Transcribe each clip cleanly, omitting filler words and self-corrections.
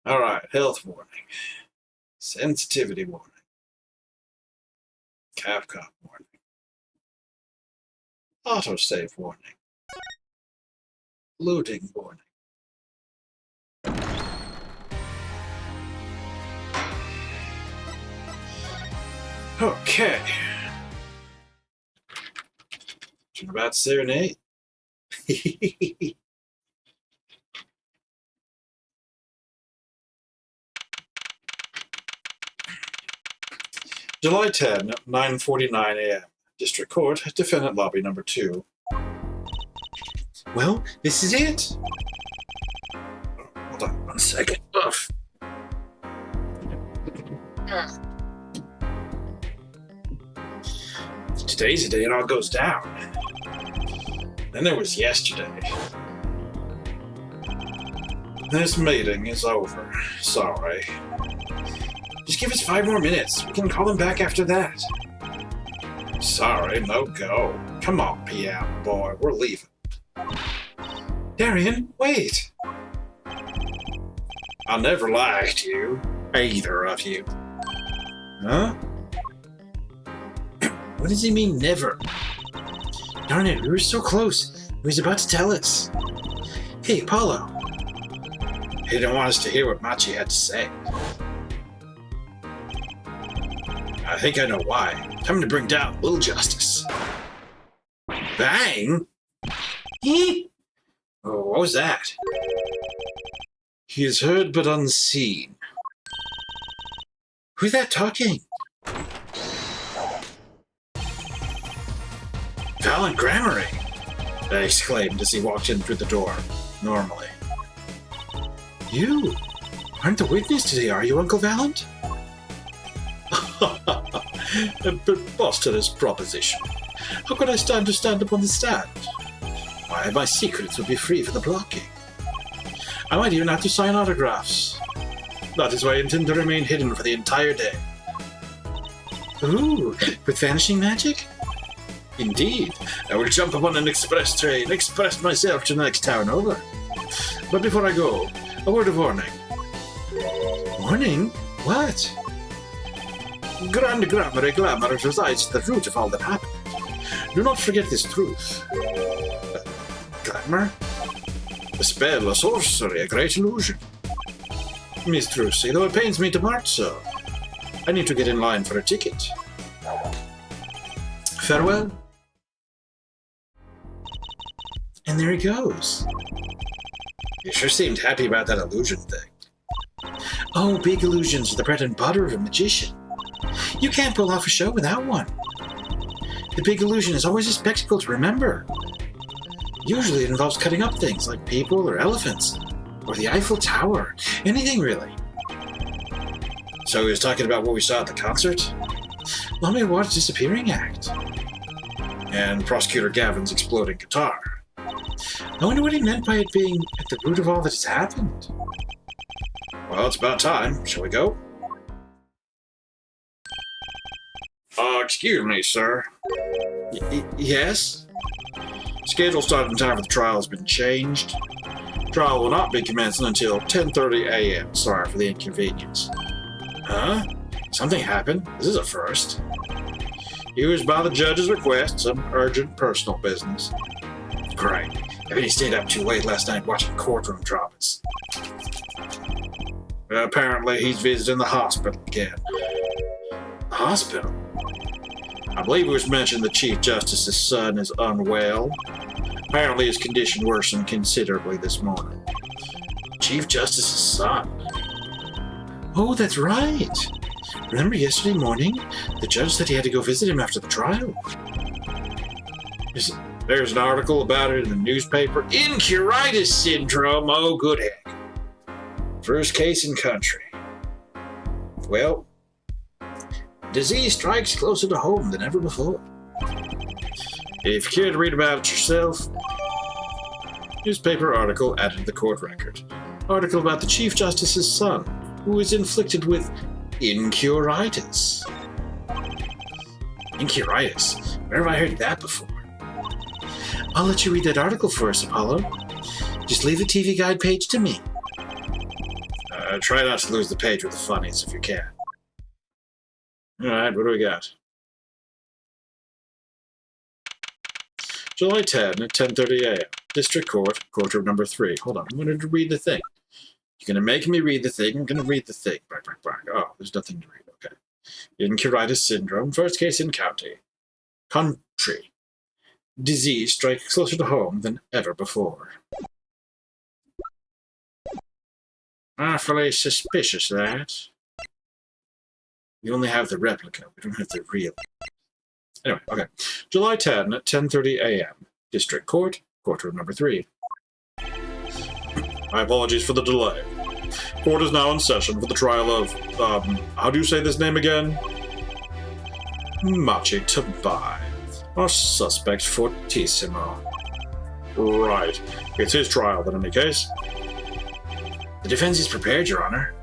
All right, health warning, sensitivity warning, Capcom warning, autosave warning, looting warning. Okay. Turnabout Serenade. July 10, 9:49 a.m. District Court, Defendant Lobby Number 2. Well, this is it. Hold on 1 second. Ugh. Today's the day it all goes down. Then there was yesterday. This meeting is over. Sorry. Just give us 5 more minutes. We can call them back after that. Sorry, no go. Come on, PM boy. We're leaving. Darian, wait. I never liked you. Either of you. Huh? What does he mean, never? Darn it, we were so close. He was about to tell us. Hey, Apollo. He didn't want us to hear what Machi had to say. I think I know why. Time to bring down Little Justice. Bang? Oh, what was that? He is heard but unseen. Who's that talking? Valiant Grammary! I exclaimed as he walked in through the door, normally. You aren't the witness today, are you, Uncle Valiant? Preposterous proposition. How could I stand to stand upon the stand? Why, my secrets would be free for the blocking. I might even have to sign autographs. That is why I intend to remain hidden for the entire day. Ooh, with vanishing magic? Indeed, I will jump upon an express train, express myself to the next town over. But before I go, a word of warning. Warning? What? Grand Grammary Glamour resides at the root of all that happened. Do not forget this truth. Glamour? A spell, a sorcery, a great illusion. Miss Trucy, though it pains me to part so. I need to get in line for a ticket. Farewell. And there he goes. You sure seemed happy about that illusion thing. Oh, big illusions are the bread and butter of a magician. You can't pull off a show without one. The big illusion is always a spectacle to remember. Usually it involves cutting up things like people or elephants, or the Eiffel Tower, anything really. So he was talking about what we saw at the concert? Lummy Ward's disappearing act. And Prosecutor Gavin's exploding guitar. I wonder what he meant by it being at the root of all that has happened. Well, it's about time. Shall we go? Excuse me, sir. Yes? Schedule starting time for the trial has been changed. Trial will not be commencing until 10:30 a.m. Sorry for the inconvenience. Huh? Something happened? This is a first. Used by the judge's request, some urgent personal business. Great. I bet he stayed up too late last night watching courtroom dramas. Apparently he's visiting the hospital again. The hospital? I believe it was mentioned the Chief Justice's son is unwell. Apparently his condition worsened considerably this morning. Chief Justice's son? Oh, that's right. Remember yesterday morning? The judge said he had to go visit him after the trial. There's an article about it in the newspaper. Incuritis syndrome, oh good heck. First case in country. Well, disease strikes closer to home than ever before. If you care to read about it yourself, newspaper article added to the court record. Article about the Chief Justice's son, who is inflicted with incuritis. Incuritis? Where have I heard that before? I'll let you read that article for us, Apollo. Just leave the TV guide page to me. Try not to lose the page with the funnies if you can. Alright, what do we got? July 10 at 10:30 a.m. District Court, Courtroom number 3. Hold on, I'm going to read the thing. You're going to make me read the thing. I'm going to read the thing. Oh, there's nothing to read. Okay. Incuritis syndrome, first case in county. Country. Disease strikes closer to home than ever before. Awfully suspicious, that. We only have the replica. We don't have the real. Anyway, okay. July 10 at 10:30 a.m. District Court, Courtroom number 3. My apologies for the delay. Court is now in session for the trial of, how do you say this name again? Machi Tabai, our suspect fortissimo. Right. It's his trial, in any case. The defense is prepared, Your Honor.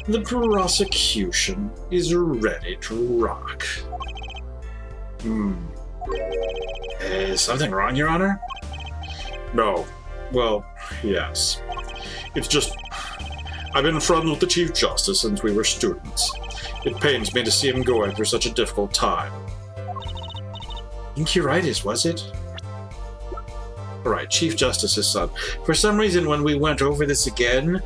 The prosecution is ready to rock. Is something wrong, Your Honor? No. Well, yes. It's just, I've been friends with the Chief Justice since we were students. It pains me to see him going through such a difficult time. Incuritis, was it? Right, Chief Justice's son. For some reason, when we went over this again,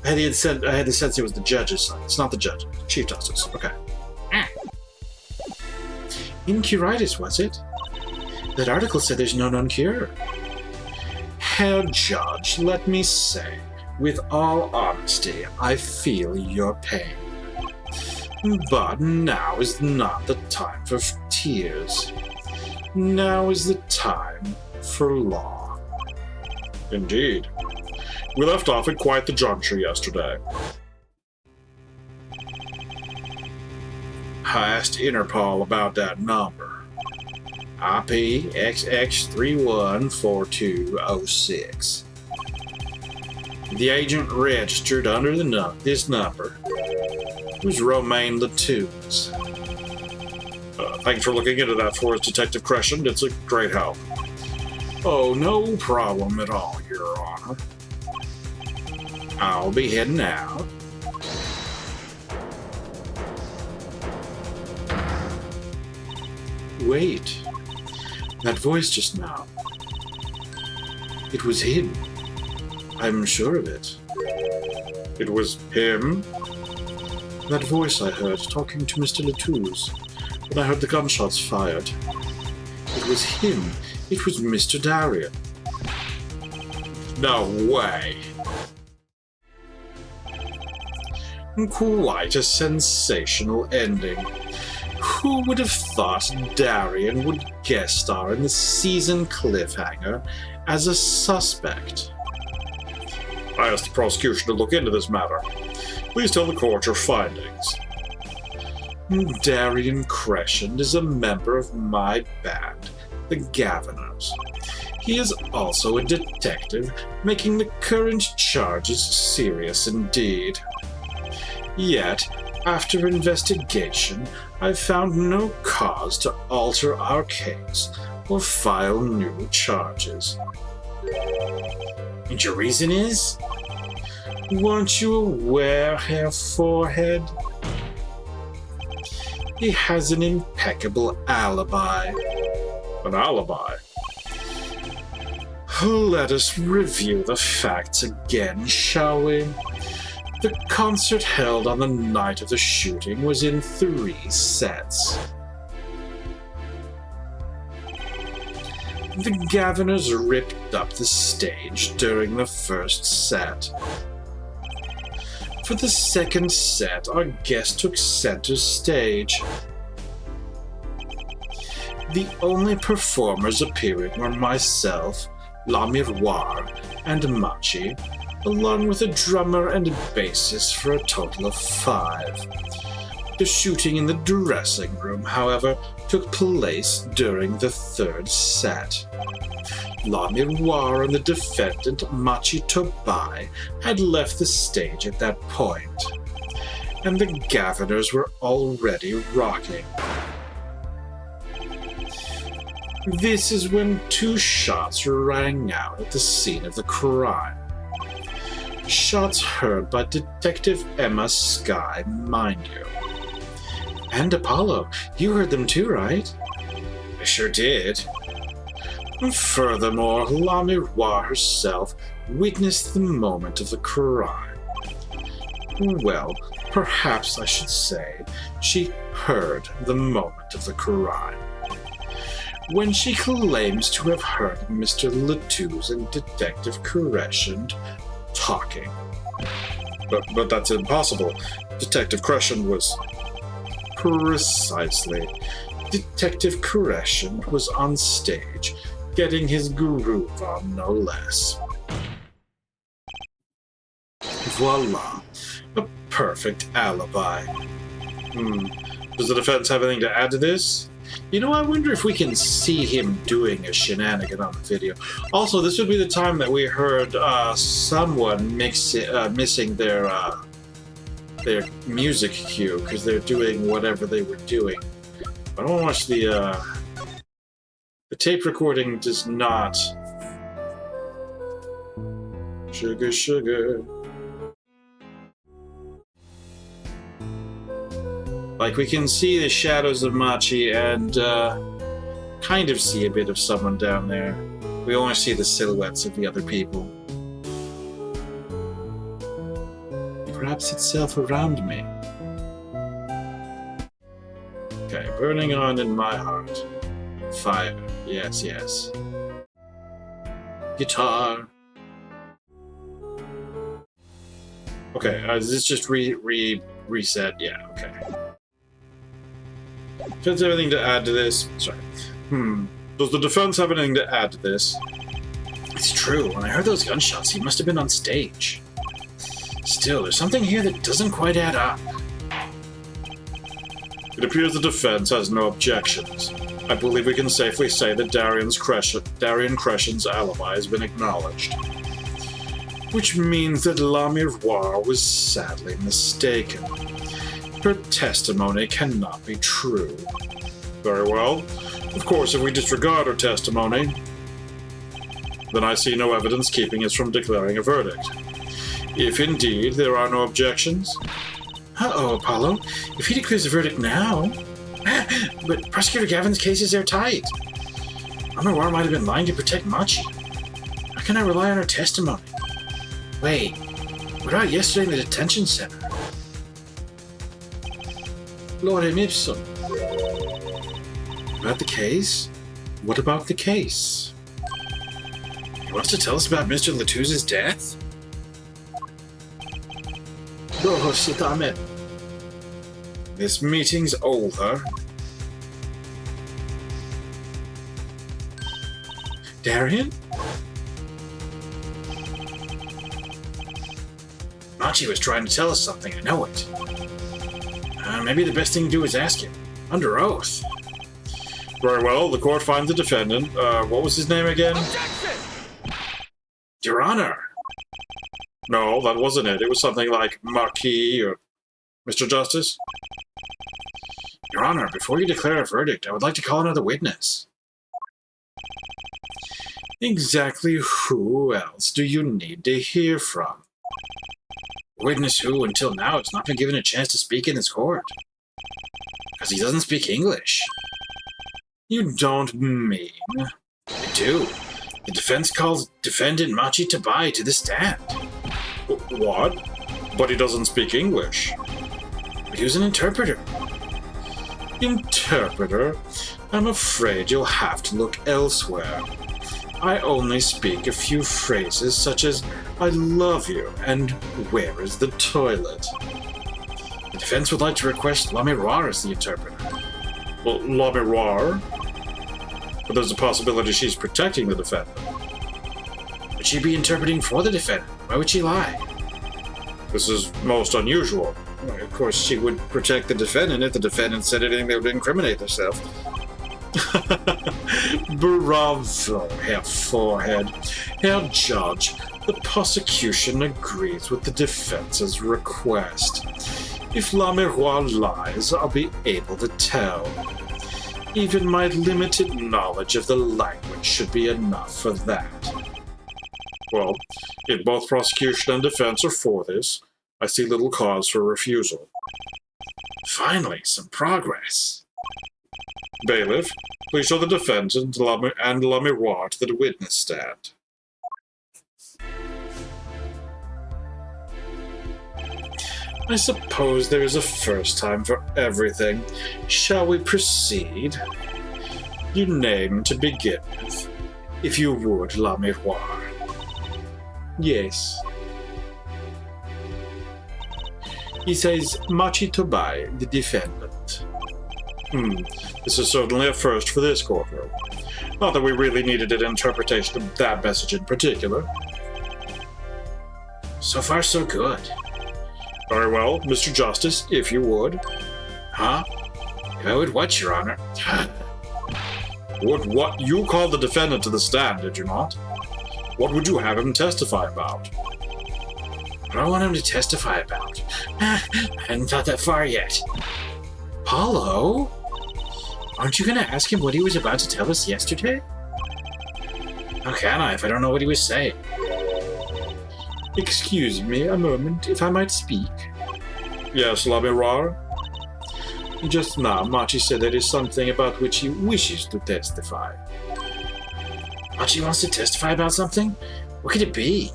I had the sense it was the judge's son. It's not the judge, it's the Chief Justice. Okay. Incuritis, was it? That article said there's no known cure. Herr Judge, let me say, with all honesty, I feel your pain. But now is not the time for tears. Now is the time for law. Indeed. We left off at quite the juncture yesterday. I asked Interpol about that number. IPXX314206. The agent registered under this number was Romain Latunes. Thanks for looking into that for us, Detective Crescent. It's a great help. Oh, no problem at all, Your Honor. I'll be heading out. Wait. That voice just now. It was him. I'm sure of it. It was him? That voice I heard talking to Mr. Latouz when I heard the gunshots fired. It was him. It was Mr. Darien. No way. Quite a sensational ending. Who would have thought Darien would guest star in the season cliffhanger as a suspect? I asked the prosecution to look into this matter. Please tell the court your findings. Darien Crescent is a member of my band, the Gaviners. He is also a detective, making the current charges serious indeed. Yet, after investigation, I found no cause to alter our case or file new charges. And your reason is? Weren't you aware, Herr Forehead? He has an impeccable alibi. An alibi? Let us review the facts again, shall we? The concert held on the night of the shooting was in 3 sets. The Gaviners ripped up the stage during the first set. For the second set, our guest took center stage. The only performers appearing were myself, La Miroir, and Machi, along with a drummer and a bassist for a total of 5. The shooting in the dressing room, however, took place during the 3rd set. La Miroir and the defendant, Machi Tabai, had left the stage at that point, and the Gaviners were already rocking. This is when 2 shots rang out at the scene of the crime. Shots heard by Detective Emma Skye, mind you. And Apollo, you heard them too, right? I sure did. Furthermore, La Miroir herself witnessed the moment of the crime. Well, perhaps I should say she heard the moment of the crime. When she claims to have heard Mr. Latouze and Detective Crescent talking. But that's impossible. Detective Crescent was... Precisely. Detective Crescent was on stage, getting his groove on, no less. Voila. A perfect alibi. Does the defense have anything to add to this? You know, I wonder if we can see him doing a shenanigan on the video. Also, this would be the time that we heard someone missing their music cue, because they're doing whatever they were doing. I don't watch the tape recording does not. Sugar, sugar. Like, we can see the shadows of Machi and kind of see a bit of someone down there. We only see the silhouettes of the other people. It wraps itself around me. Okay, burning on in my heart. Fire. Yes, yes. Guitar. Okay, is this just reset? Yeah, okay. Defense have anything to add to this? Sorry. Does the defense have anything to add to this? It's true. When I heard those gunshots, he must have been on stage. Still, there's something here that doesn't quite add up. It appears the defense has no objections. I believe we can safely say that Darian Crescent's alibi has been acknowledged. Which means that La Miroir was sadly mistaken. Her testimony cannot be true. Very well. Of course, if we disregard her testimony, then I see no evidence keeping us from declaring a verdict. If indeed there are no objections... Uh-oh, Apollo. If he declares a verdict now... But Prosecutor Gavin's case is airtight. La Miroir might have been lying to protect Machi. How can I rely on her testimony? Wait, what about yesterday in the detention center? Lorem ipsum. About the case? What about the case? He wants to tell us about Mr. Latouze's death? Oh, shit, amen. This meeting's over. Darian? Machi was trying to tell us something, I know it. Maybe the best thing to do is ask him. Under oath. Very well, the court finds the defendant. What was his name again? Objection! Your Honor! No, that wasn't it. It was something like Marquis or Mr. Justice. Your Honor, before you declare a verdict, I would like to call another witness. Exactly who else do you need to hear from? A witness who, until now, has not been given a chance to speak in this court. Because he doesn't speak English. You don't mean... I do. The defense calls defendant Machi Tabai to the stand. What? But he doesn't speak English. But he was an interpreter. Interpreter? I'm afraid you'll have to look elsewhere. I only speak a few phrases such as, I love you, and where is the toilet? The defense would like to request La Miroir as the interpreter. Well, La Miroir? But there's a possibility she's protecting the defendant. Would she be interpreting for the defendant? Why would she lie? This is most unusual. Of course, she would protect the defendant if the defendant said anything that would incriminate herself. Bravo, Herr Forehead. Herr Judge, the prosecution agrees with the defense's request. If La Miroir lies, I'll be able to tell. Even my limited knowledge of the language should be enough for that. Well, if both prosecution and defense are for this, I see little cause for refusal. Finally, some progress. Bailiff, please show the defendant and La Miroir to the witness stand. I suppose there is a first time for everything. Shall we proceed? Your name to begin with, if you would, La Miroir. Yes. He says Machi Tobai, the defendant. This is certainly a first for this courtroom. Not that we really needed an interpretation of that message in particular. So far, so good. Very well, Mr. Justice, if you would. Huh? If I would what, Your Honor? What you called the defendant to the stand, did you not? What would you have him testify about? What do I want him to testify about? I hadn't thought that far yet. Paulo? Aren't you going to ask him what he was about to tell us yesterday? How can I if I don't know what he was saying? Excuse me a moment, if I might speak. Yes, La Miroir? Just now, Machi said there is something about which he wishes to testify. Machi wants to testify about something? What could it be?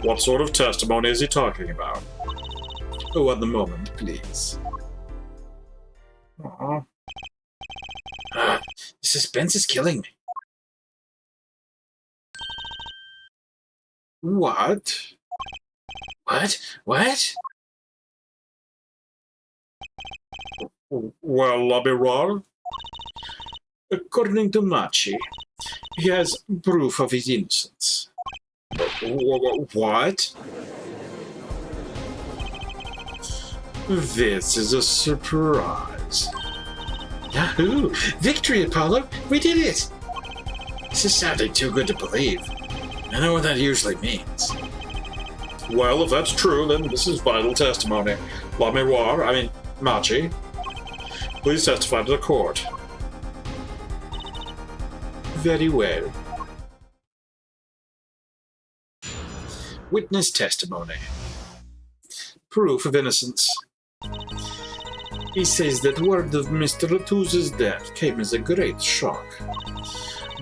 What sort of testimony is he talking about? Oh, 1 moment, please. Aww. The suspense is killing me. What? What? Well, La Miroir, according to Machi, he has proof of his innocence. What? This is a surprise. Yahoo! Victory, Apollo! We did it! This is sounding too good to believe. I know what that usually means. Well, if that's true, then this is vital testimony. La Miroir, Machi, please testify to the court. Very well. Witness testimony. Proof of innocence. He says that word of Mr. Latouze's death came as a great shock.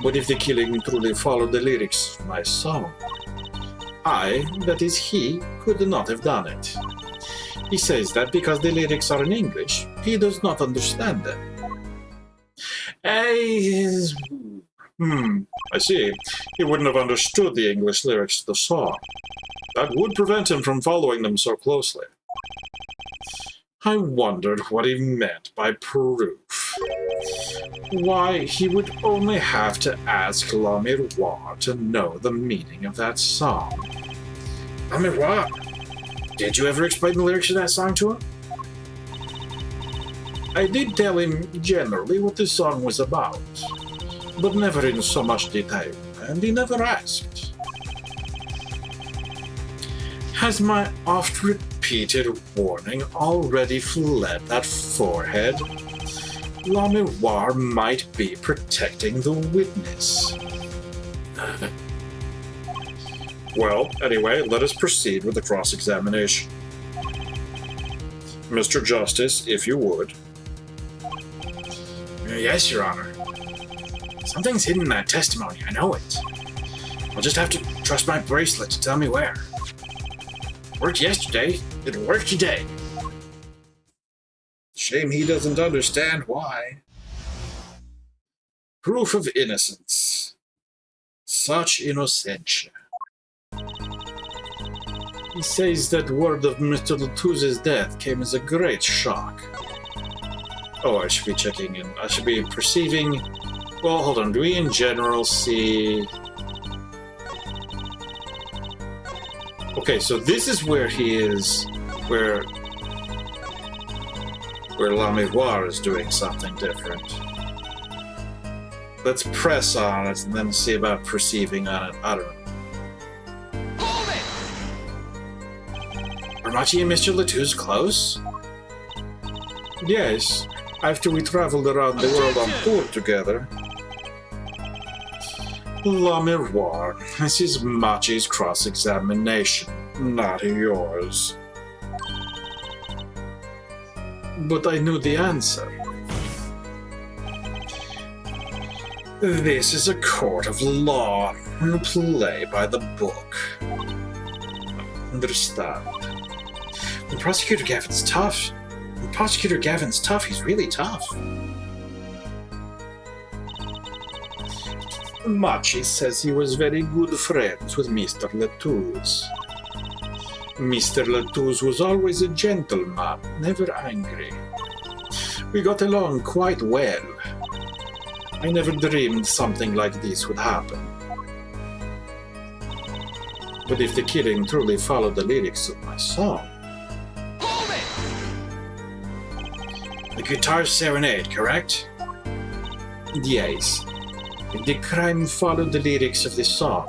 But if the killing truly followed the lyrics of my song, I, that is he, could not have done it. He says that because the lyrics are in English, he does not understand them. I see. He wouldn't have understood the English lyrics to the song. That would prevent him from following them so closely. I wondered what he meant by proof. Why, he would only have to ask La Miroir to know the meaning of that song. La Miroir, did you ever explain the lyrics of that song to him? I did tell him generally what the song was about, but never in so much detail, and he never asked. Has my oft-repeated warning already fled that forehead? La Miroir might be protecting the witness. Well, anyway, let us proceed with the cross-examination. Mr. Justice, if you would. Yes, Your Honor. Something's hidden in that testimony, I know it. I'll just have to trust my bracelet to tell me where. Worked yesterday, it'll work today. Shame he doesn't understand why. Proof of innocence. Such innocentia. He says that word of Mr. Latouze's death came as a great shock. Oh, I should be checking in. I should be perceiving... Well, hold on. Do we in general see... Okay, so this is where he is... Where La Miroir is doing something different. Let's press on it and then see about perceiving on it. I don't know. Are Machi and Mr. Latouze close? Yes, after we traveled around the world on tour together. Le Miroir, this is Machi's cross-examination, not yours. But I knew the answer. This is a court of law, play by the book. Understand? When Prosecutor Gavin's tough, he's really tough. Machi says he was very good friends with Mr. Latouze. Mr. Latouze was always a gentleman, never angry. We got along quite well. I never dreamed something like this would happen. But if the killing truly followed the lyrics of my song... Hold it! The guitar Serenade, correct? Yes. The crime followed the lyrics of the song.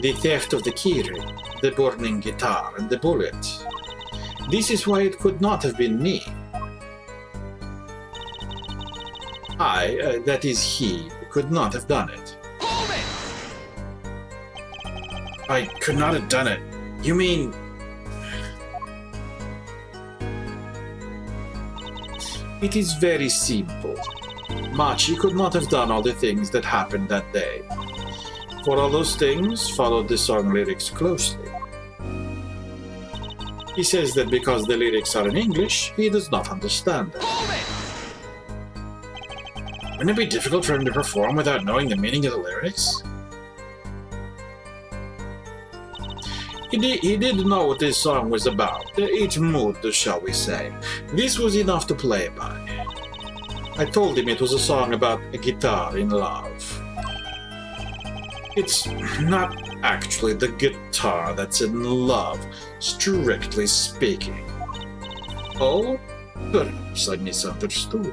The theft of the keyring, the burning guitar, and the bullet. This is why it could not have been me. That is he, could not have done it. Hold it! I could not have done it. You mean... It is very simple. Machi could not have done all the things that happened that day. For all those things, followed the song lyrics closely. He says that because the lyrics are in English, he does not understand them. Wouldn't it be difficult for him to perform without knowing the meaning of the lyrics? He did know what this song was about, its mood, shall we say. This was enough to play by. I told him it was a song about a guitar in love. It's not actually the guitar that's in love, strictly speaking. Oh, perhaps I misunderstood.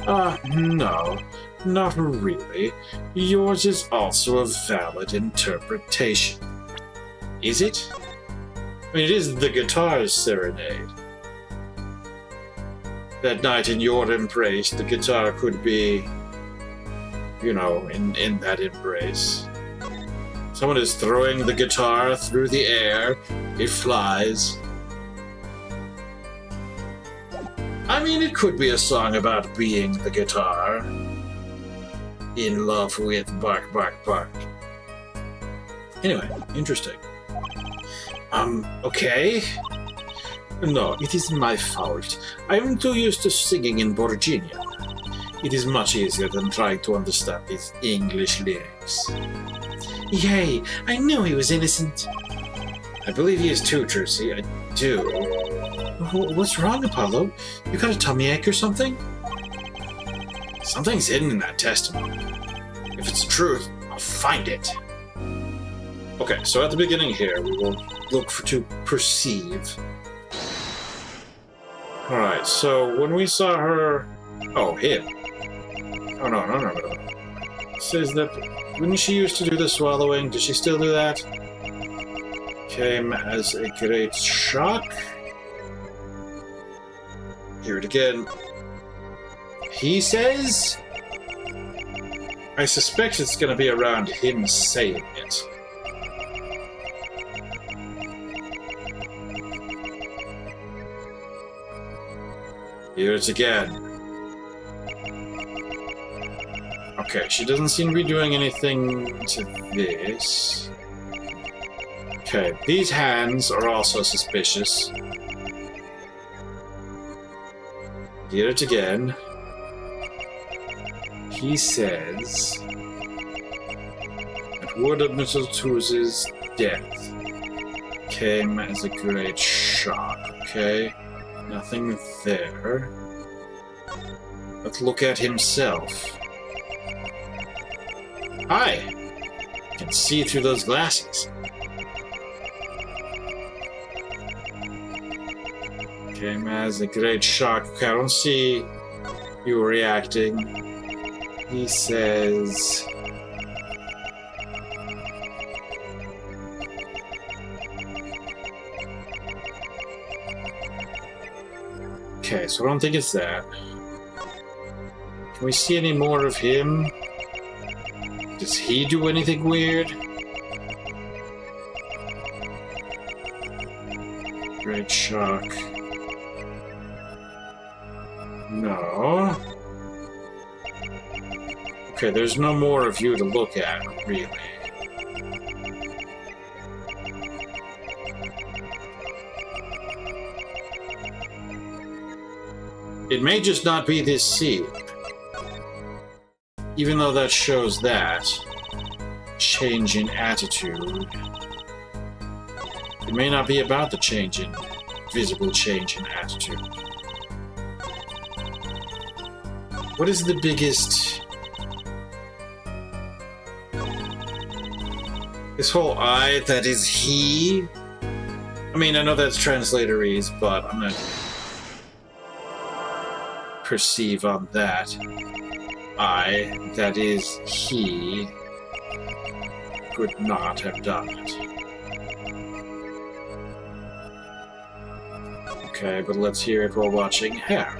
No, not really. Yours is also a valid interpretation. Is it? I mean, it is the guitar's Serenade. That night in your embrace, the guitar could be, you know, in that embrace. Someone is throwing the guitar through the air, it flies. I mean, it could be a song about being the guitar. In love with bark, bark, bark. Anyway, interesting. Okay? No, it is my fault. I am too used to singing in Borginian. It is much easier than trying to understand these English lyrics. Yay, I knew he was innocent. I believe he is too, Jersey. I do. What's wrong, Apollo? You got a tummy ache or something? Something's hidden in that testimony. If it's the truth, I'll find it. Okay, so at the beginning here, we will look to perceive. Alright, so when we saw her... Oh, him. Oh, no. It says that... When she used to do the swallowing, does she still do that? Came as a great shock. Hear it again. He says... I suspect it's going to be around him saying it. Hear it again. Okay, she doesn't seem to be doing anything to this. Okay, these hands are also suspicious. Hear it again. He says that word of Mr. Tooze's death came as a great shock, okay? Nothing there. Let's look at himself. Hi! I can see through those glasses. Came as a great shock. Okay, I don't see you reacting. He says... Okay, so I don't think it's that. Can we see any more of him? Does he do anything weird? Great shock. No. Okay, there's no more of you to look at, really. It may just not be this scene. Even though that shows that change in attitude, it may not be about the visible change in attitude. What is the biggest... This whole I, that is he? I mean, I know that's translatorese, but I'm gonna perceive on that. I, that is he, could not have done it. Okay, but let's hear it while watching hair.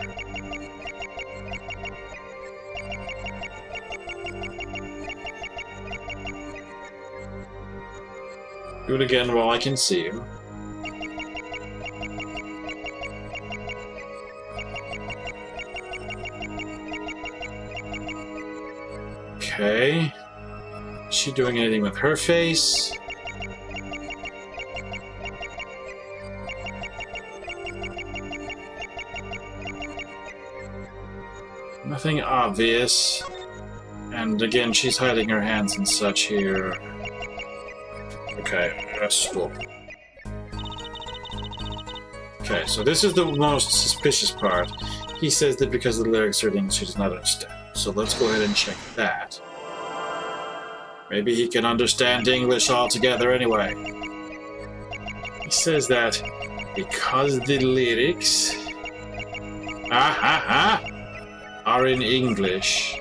Do it again while I can see you. Okay. Is she doing anything with her face? Nothing obvious. And again, she's hiding her hands and such here. Okay, stop. Okay, so this is the most suspicious part. He says that because the lyrics are in English, he does not understand. So let's go ahead and check that. Maybe he can understand English altogether anyway. He says that because the lyrics are in English.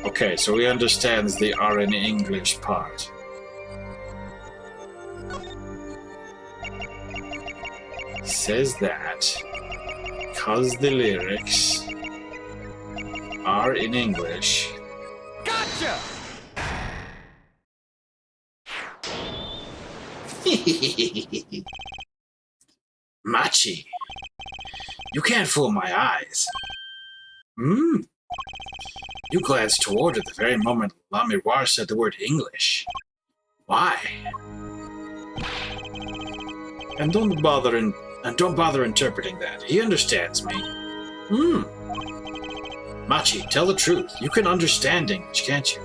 Okay, so he understands the are in English part. He says that because the lyrics are in English. Gotcha! Machi, you can't fool my eyes. You glanced toward at the very moment La Miroir said the word English. Why? And don't bother interpreting that. He understands me. Machi, tell the truth. You can understand English, can't you?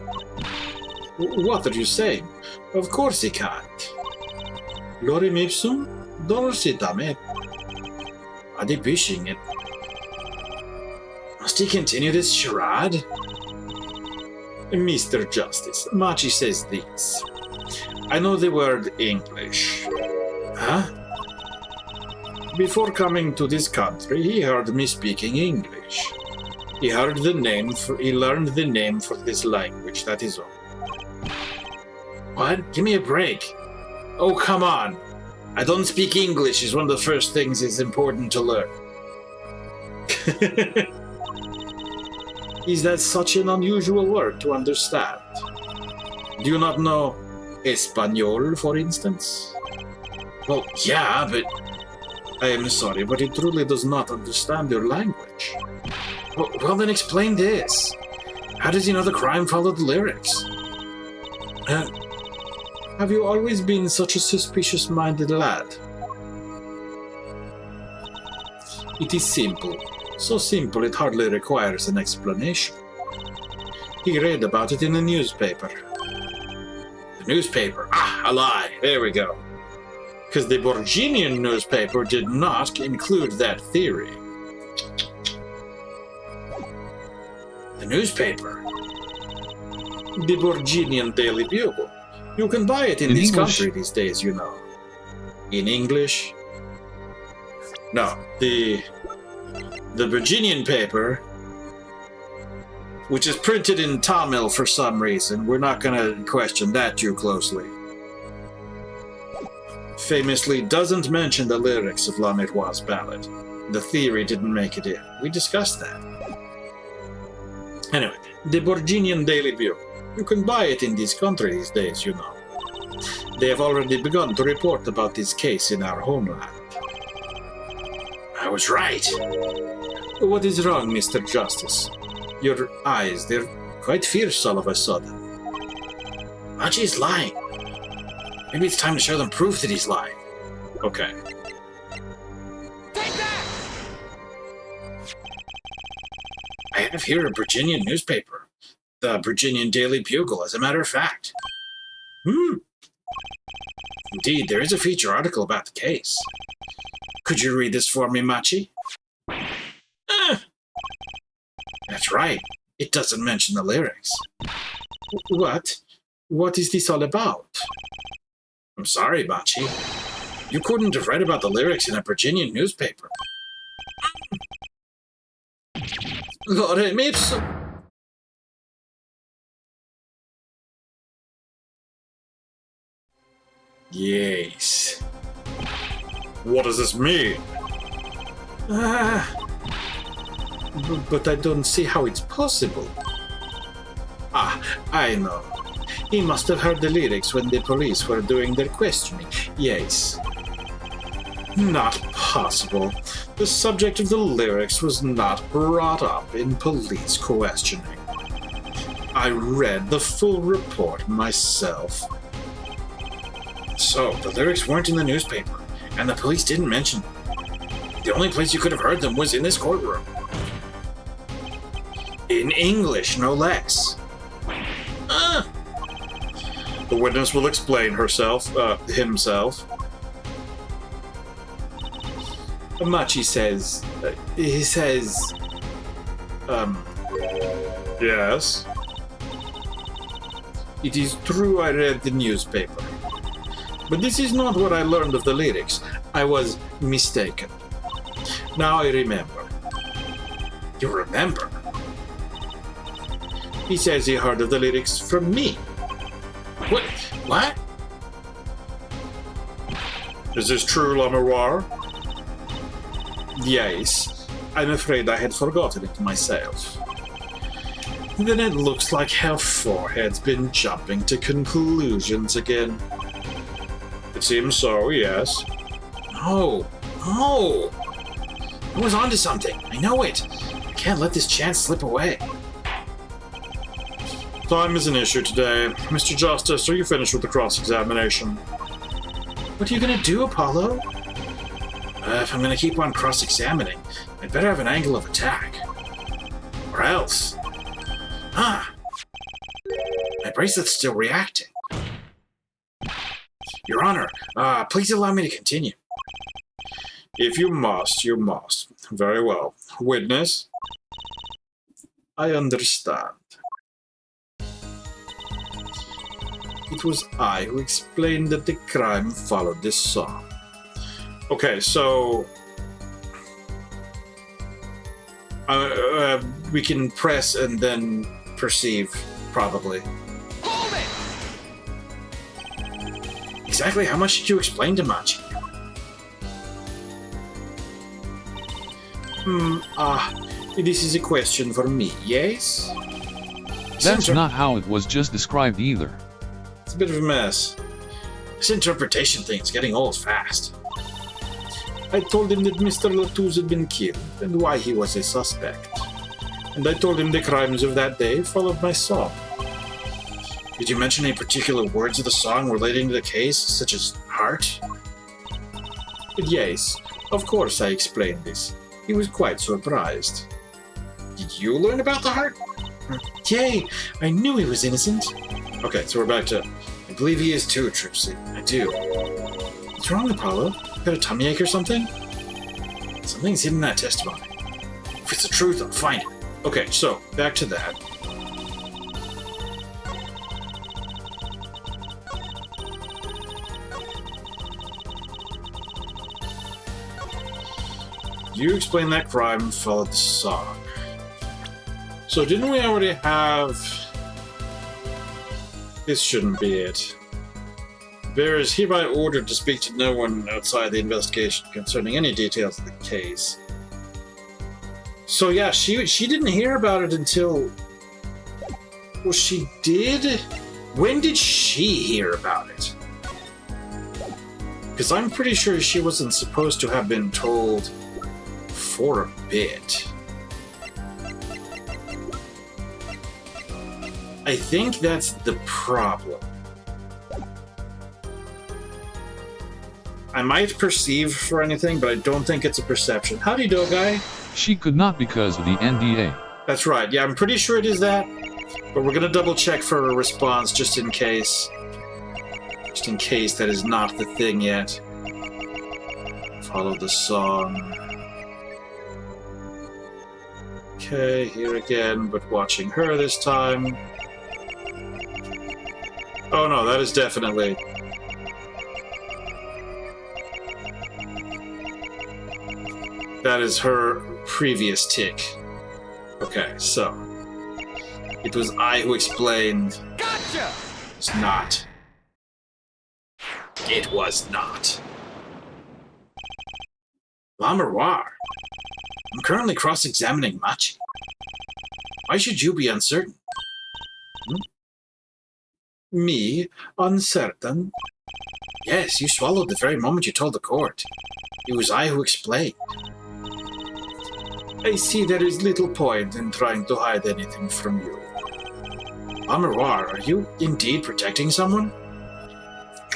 What are you saying? Of course he can't. Lorem ipsum, dorsit damet. Are they pushing it? Must he continue this charade? Mr. Justice, Machi says this. I know the word English. Huh? Before coming to this country, he heard me speaking English. He learned the name for this language, that is all. What? Give me a break. Oh, come on. I don't speak English is one of the first things it's important to learn. Is that such an unusual word to understand? Do you not know Espanol, for instance? Well, yeah, but I am sorry, but he truly does not understand your language. Well, then explain this. How does he know the crime followed the lyrics? Have you always been such a suspicious-minded lad? It is simple. So simple it hardly requires an explanation. He read about it in the newspaper. The newspaper? Ah, a lie. There we go. Because the Borginian newspaper did not include that theory. The newspaper? The Borginian Daily Bugle. You can buy it in this country these days, you know. In English? No, the Virginian paper, which is printed in Tamil for some reason. We're not going to question that too closely. Famously doesn't mention the lyrics of La Miroir's ballad. The theory didn't make it in. We discussed that. Anyway, the Virginian Daily Bugle. You can buy it in this country these days, you know. They have already begun to report about this case in our homeland. I was right. What is wrong, Mr. Justice? Your eyes, they're quite fierce all of a sudden. Machi is lying. Maybe it's time to show them proof that he's lying. Okay. Take that! I have here a Virginian newspaper. The Virginian Daily Bugle, as a matter of fact. Indeed, there is a feature article about the case. Could you read this for me, Machi? That's right. It doesn't mention the lyrics. What? What is this all about? I'm sorry, Machi. You couldn't have read about the lyrics in a Virginian newspaper. Lorem ipsum. Yes. What does this mean? But I don't see how it's possible. Ah, I know. He must have heard the lyrics when the police were doing their questioning. Yes. Not possible. The subject of the lyrics was not brought up in police questioning. I read the full report myself. So, the lyrics weren't in the newspaper, and the police didn't mention them. The only place you could have heard them was in this courtroom. In English, no less. The witness will explain himself. Machi says, yes. It is true I read the newspaper. But this is not what I learned of the lyrics. I was mistaken. Now I remember. You remember? He says he heard of the lyrics from me. What? What? Is this true, Lamoire? Yes. I'm afraid I had forgotten it myself. Then it looks like her forehead's been jumping to conclusions again. It seems so, yes. No. I was onto something. I know it. I can't let this chance slip away. Time is an issue today. Mr. Justice, are you finished with the cross-examination? What are you going to do, Apollo? If I'm going to keep on cross-examining, I'd better have an angle of attack. Or else... my bracelet's still reacting. Your Honor, please allow me to continue. If you must, you must. Very well. Witness? I understand. It was I who explained that the crime followed this song. Okay, so... we can press and then perceive, probably. Hold it! Exactly how much did you explain to Machi? This is a question for me, yes? That's not how it was just described either. It's a bit of a mess. This interpretation thing is getting old fast. I told him that Mr. Latouche had been killed and why he was a suspect. And I told him the crimes of that day followed my song. Did you mention any particular words of the song relating to the case, such as heart? Yes, of course I explained this. He was quite surprised. Did you learn about the heart? Yay, I knew he was innocent. Okay, so we're back to... I believe he is too, Tripsy. I do. What's wrong, Apollo? Got a tummy ache or something? Something's hidden in that testimony. If it's the truth, I'll find it. Okay, so, back to that. You explained that crime and followed the song. So didn't we already have... This shouldn't be it. Bear is hereby ordered to speak to no one outside the investigation concerning any details of the case. So yeah, she didn't hear about it until... Well, she did? When did she hear about it? Because I'm pretty sure she wasn't supposed to have been told for a bit. I think that's the problem. I might perceive for anything, but I don't think it's a perception. Howdy, Dogai. She could not because of the NDA. That's right. Yeah, I'm pretty sure it is that. But we're gonna double check for a response just in case. Just in case that is not the thing yet. Follow the song. Okay, here again, but watching her this time. Oh no, that is definitely... That is her previous tick. Okay, so... It was I who explained... Gotcha! It's not. It was not. La Miroir. I'm currently cross-examining Machi. Why should you be uncertain? Me? Uncertain? Yes, you swallowed the very moment you told the court. It was I who explained. I see there is little point in trying to hide anything from you. La Miroir, are you indeed protecting someone?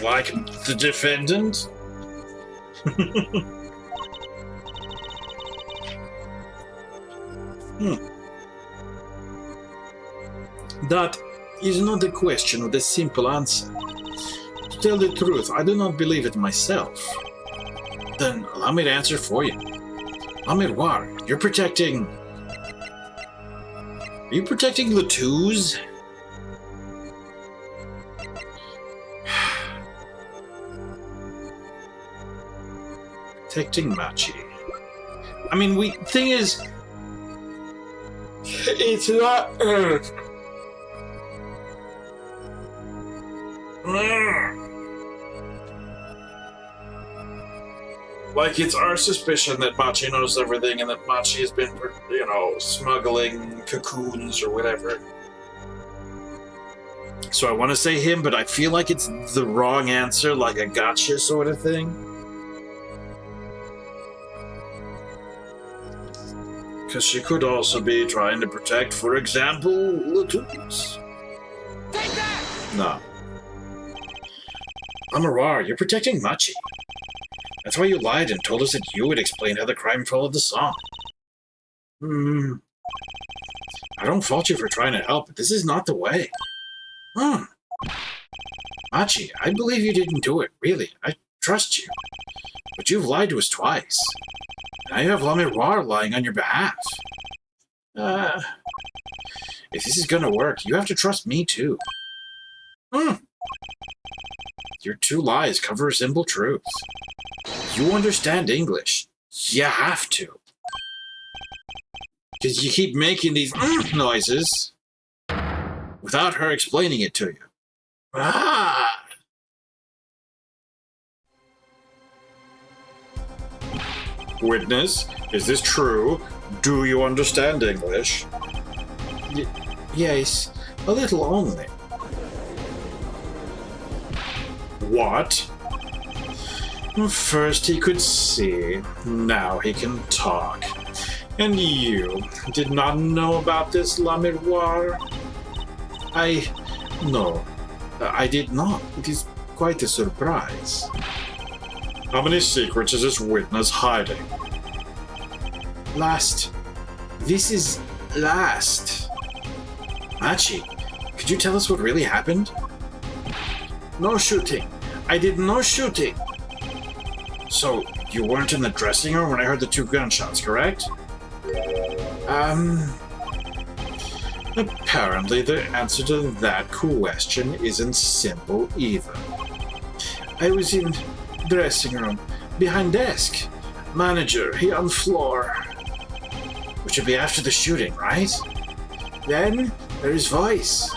Like the defendant? That is not a question with a simple answer. To tell the truth, I do not believe it myself. Then allow me to answer for you. La Miroir, you're protecting... Are you protecting Latouze? Protecting Machi. I mean, thing is... It's not... Like, it's our suspicion that Machi knows everything and that Machi has been, you know, smuggling cocoons or whatever. So I want to say him, but I feel like it's the wrong answer, like a gotcha sort of thing. Because she could also be trying to protect, for example, Latouze. Take that! No. La Miroir, you're protecting Machi. That's why you lied and told us that you would explain how the crime followed the song. I don't fault you for trying to help, but this is not the way. Machi, I believe you didn't do it, really. I trust you. But you've lied to us twice. Now you have La Miroir lying on your behalf. If this is gonna work, you have to trust me too. Your two lies cover a simple truth. You understand English. You have to. Because you keep making these noises without her explaining it to you. Witness, is this true? Do you understand English? Yes, a little only. What? First he could see, now he can talk. And you did not know about this, La Miroir? No, I did not. It is quite a surprise. How many secrets is this witness hiding? Last. This is last. Machi, could you tell us what really happened? No shooting. I did no shooting. So, you weren't in the dressing room when I heard the 2 gunshots, correct? Apparently the answer to that question isn't simple either. I was in dressing room, behind desk. Manager, he on floor. Which would be after the shooting, right? Then, there is voice.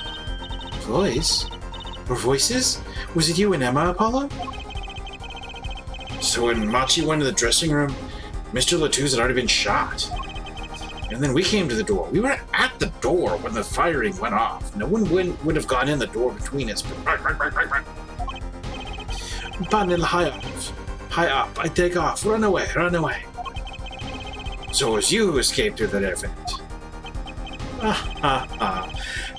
Voice? Or voices? Was it you and Emma, Apollo? So when Machi went to the dressing room, Mr. Latouze had already been shot. And then we came to the door. We were at the door when the firing went off. No one would have gone in the door between us. Panel high up. High up. I take off. Run away. Run away. So it was you who escaped through that air vent.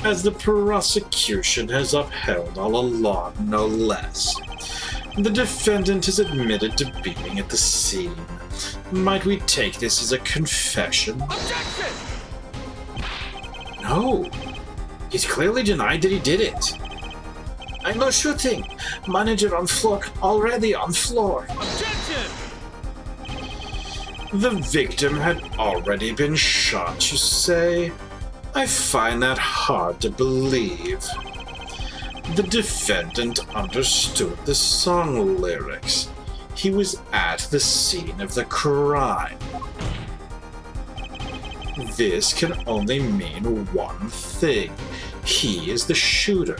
As the prosecution has upheld all along, no less. The defendant has admitted to being at the scene. Might we take this as a confession? Objection! No. He's clearly denied that he did it. I'm not shooting. Manager on floor. Already on floor. Objection! The victim had already been shot, you say? I find that hard to believe. The defendant understood the song lyrics. He was at the scene of the crime. This can only mean one thing. He is the shooter.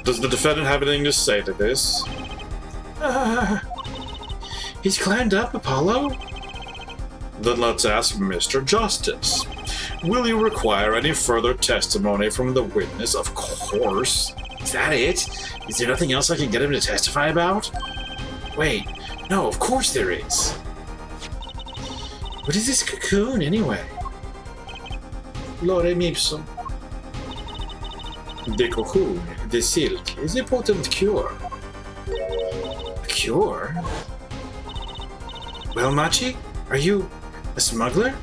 Does the defendant have anything to say to this? He's climbed up, Apollo. Then let's ask Mr. Justice. Will you require any further testimony from the witness? Of course. Is that it? Is there nothing else I can get him to testify about? Wait, no, of course there is. What is this cocoon, anyway? Lorem ipsum. The cocoon, the silk, is a potent cure. A cure? Well, Machi, are you a smuggler?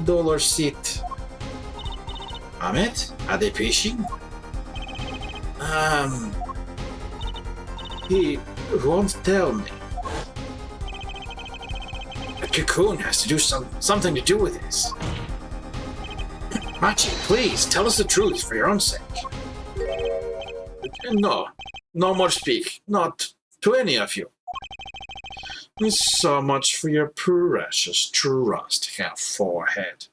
Dollar sit. Ahmet, are they fishing? He won't tell me. A cocoon has to do something to do with this. Machi, please, tell us the truth for your own sake. No more speak. Not to any of you. So much for your precious trust, half forehead.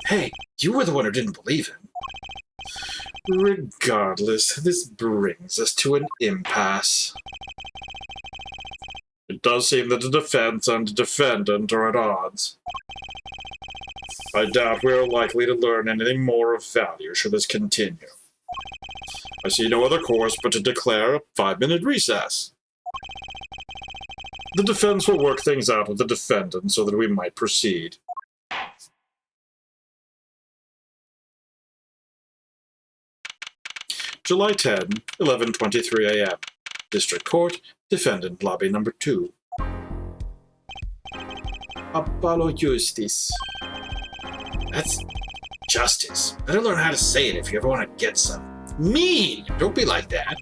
Hey, you were the one who didn't believe him. Regardless, this brings us to an impasse. It does seem that the defense and the defendant are at odds. I doubt we are likely to learn anything more of value should this continue. I see no other course but to declare a 5-minute recess. The defense will work things out with the defendant so that we might proceed. July 10, 11:23 a.m. District Court, Defendant Lobby Number 2. Apollo Justice. That's justice. Better learn how to say it if you ever want to get some. Mean! Don't be like that.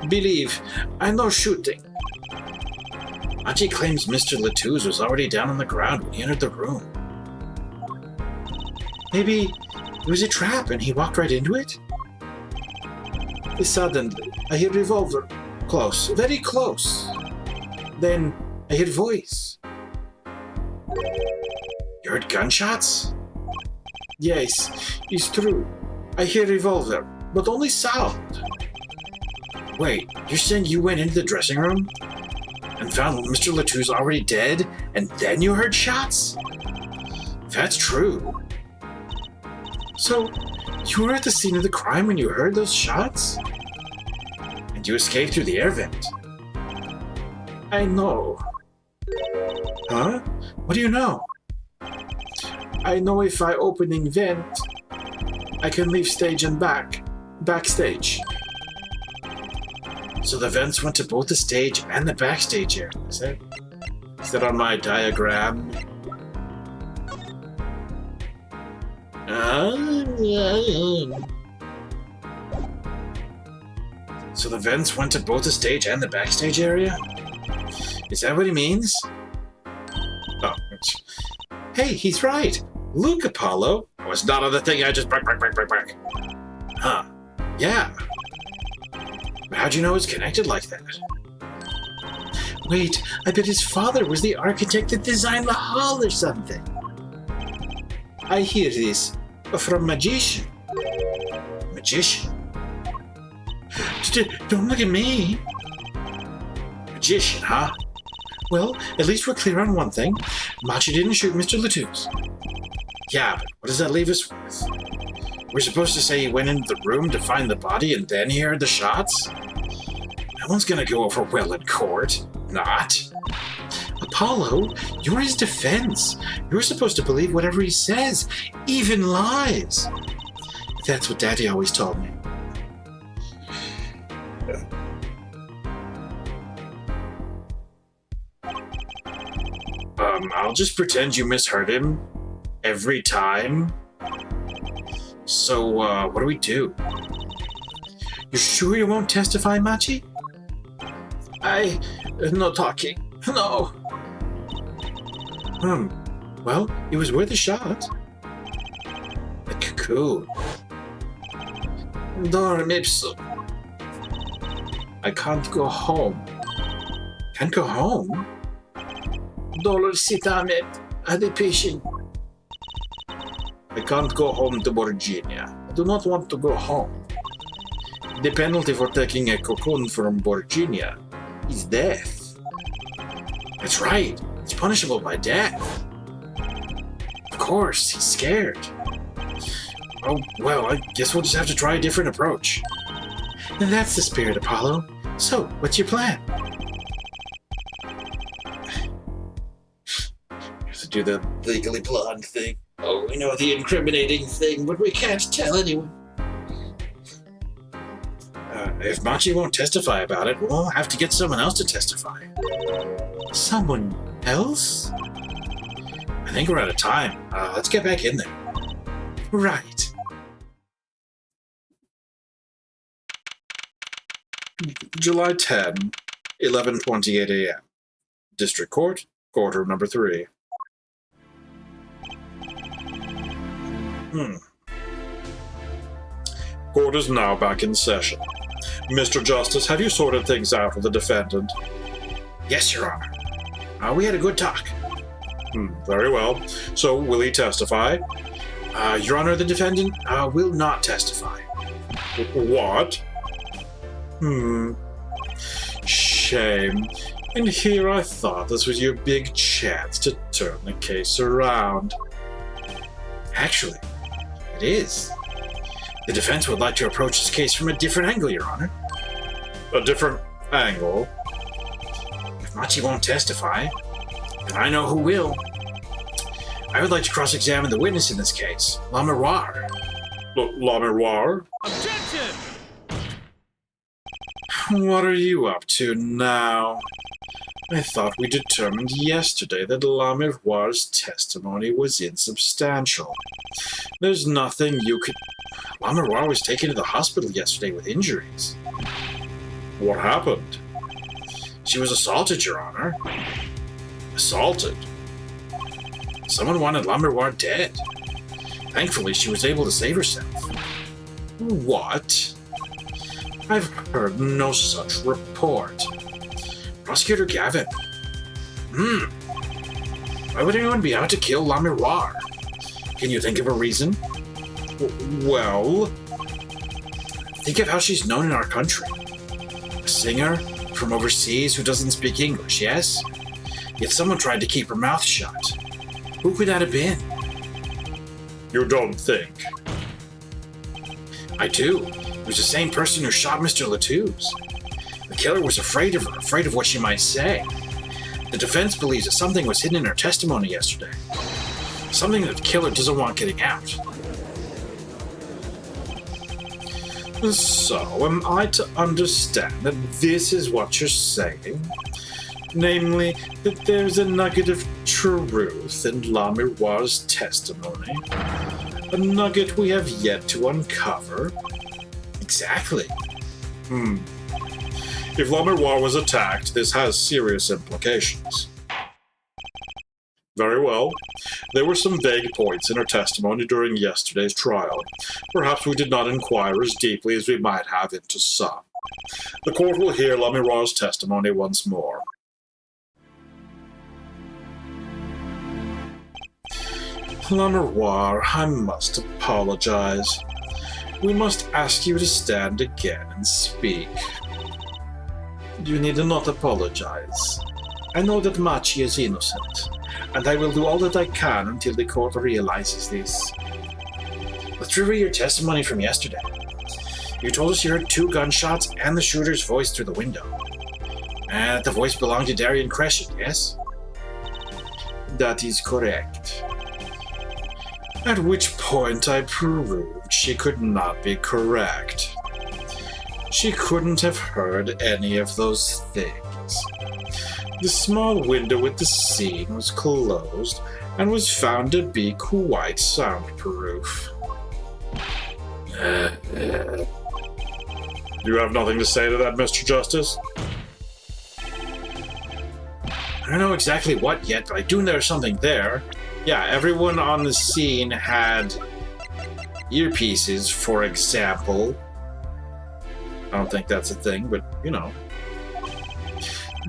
Believe, I know shooting. Achi claims Mr. Latouze was already down on the ground when he entered the room. Maybe it was a trap and he walked right into it? Suddenly, I hear revolver. Close, very close. Then, I hear voice. You heard gunshots? Yes, it's true. I hear revolver, but only sound. Wait, you're saying you went into the dressing room? And found Mr. Latouze already dead, and then you heard shots? That's true. So, you were at the scene of the crime when you heard those shots? And you escaped through the air vent? I know. Huh? What do you know? I know if I opening vent, I can leave stage and backstage. So the vents went to both the stage and the backstage area, is that on my diagram? So the vents went to both the stage and the backstage area? Is that what he means? Oh, hey, he's right. Look, Apollo. Oh, it's not on the thing I just break. Huh. Yeah. But how'd you know it's connected like that? Wait, I bet his father was the architect that designed the hall or something. I hear this from magician. Magician? Don't look at me. Magician, huh? Well, at least we're clear on one thing. Machi didn't shoot Mr. Latouche. Yeah, but what does that leave us with? We're supposed to say he went into the room to find the body and then he heard the shots? No one's gonna go over well in court. Not. Apollo, you're his defense. You're supposed to believe whatever he says, even lies. That's what Daddy always told me. I'll just pretend you misheard him every time. So, what do we do? You sure you won't testify, Machi? No talking. No. Well, it was worth a shot. A cocoon. Dorm ipsum. I can't go home. Can't go home? Dollar sitamet adipation. I can't go home to Virginia. I do not want to go home. The penalty for taking a cocoon from Virginia is death. That's right. It's punishable by death. Of course, he's scared. Oh, well, I guess we'll just have to try a different approach. And that's the spirit, Apollo. So, what's your plan? We have to do the legally blonde thing. Oh, we know the incriminating thing, but we can't tell anyone. If Machi won't testify about it, we'll have to get someone else to testify. Someone else? I think we're out of time. Let's get back in there. Right. July 10, 11:28 a.m. District Court, Courtroom number 3. Court is now back in session. Mr. Justice, have you sorted things out with the defendant? Yes, Your Honor. We had a good talk. Very well. So, will he testify? Your Honor, the defendant will not testify. What? Shame. And here I thought this was your big chance to turn the case around. Actually, it is. The defense would like to approach this case from a different angle, Your Honor. A different angle? If Machi won't testify, then I know who will. I would like to cross-examine the witness in this case, La Miroir. La Miroir? Objection! What are you up to now? I thought we determined yesterday that La Miroir's testimony was insubstantial. There's nothing you could... La Miroir was taken to the hospital yesterday with injuries. What happened? She was assaulted, Your Honor. Assaulted? Someone wanted La Miroir dead. Thankfully, she was able to save herself. What? I've heard no such report. Prosecutor Gavin. Why would anyone be out to kill La Miroir? Can you think of a reason? Well, think of how she's known in our country. A singer from overseas who doesn't speak English, yes? Yet someone tried to keep her mouth shut. Who could that have been? You don't think? I do. It was the same person who shot Mr. Latouche. The killer was afraid of her, afraid of what she might say. The defense believes that something was hidden in her testimony yesterday. Something that the killer doesn't want getting out. So, am I to understand that this is what you're saying? Namely, that there's a nugget of truth in La Miroir's testimony? A nugget we have yet to uncover? Exactly. If La Miroir was attacked, this has serious implications. Very well. There were some vague points in her testimony during yesterday's trial. Perhaps we did not inquire as deeply as we might have into some. The court will hear La Miroir's testimony once more. La Miroir, I must apologize. We must ask you to stand again and speak. You need not apologize. I know that Machi is innocent, and I will do all that I can until the court realizes this. Let's review your testimony from yesterday. You told us you heard 2 gunshots and the shooter's voice through the window. And that the voice belonged to Darian Crescent, yes? That is correct. At which point I proved she could not be correct. She couldn't have heard any of those things. The small window with the scene was closed and was found to be quite soundproof. You have nothing to say to that, Mr. Justice? I don't know exactly what yet, but I do know there's something there. Yeah, everyone on the scene had earpieces, for example. I don't think that's a thing, but, you know.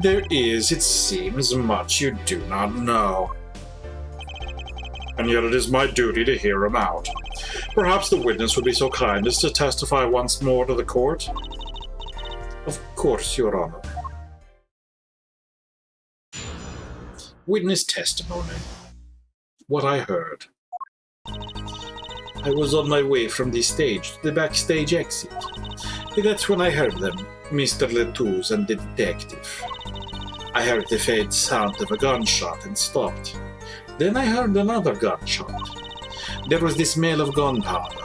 There is, it seems, much you do not know. And yet it is my duty to hear him out. Perhaps the witness would be so kind as to testify once more to the court? Of course, Your Honor. Witness testimony. What I heard. I was on my way from the stage to the backstage exit. That's when I heard them, Mr. Letouze and the detective. I heard the faint sound of a gunshot and stopped. Then I heard another gunshot. There was the smell of gunpowder.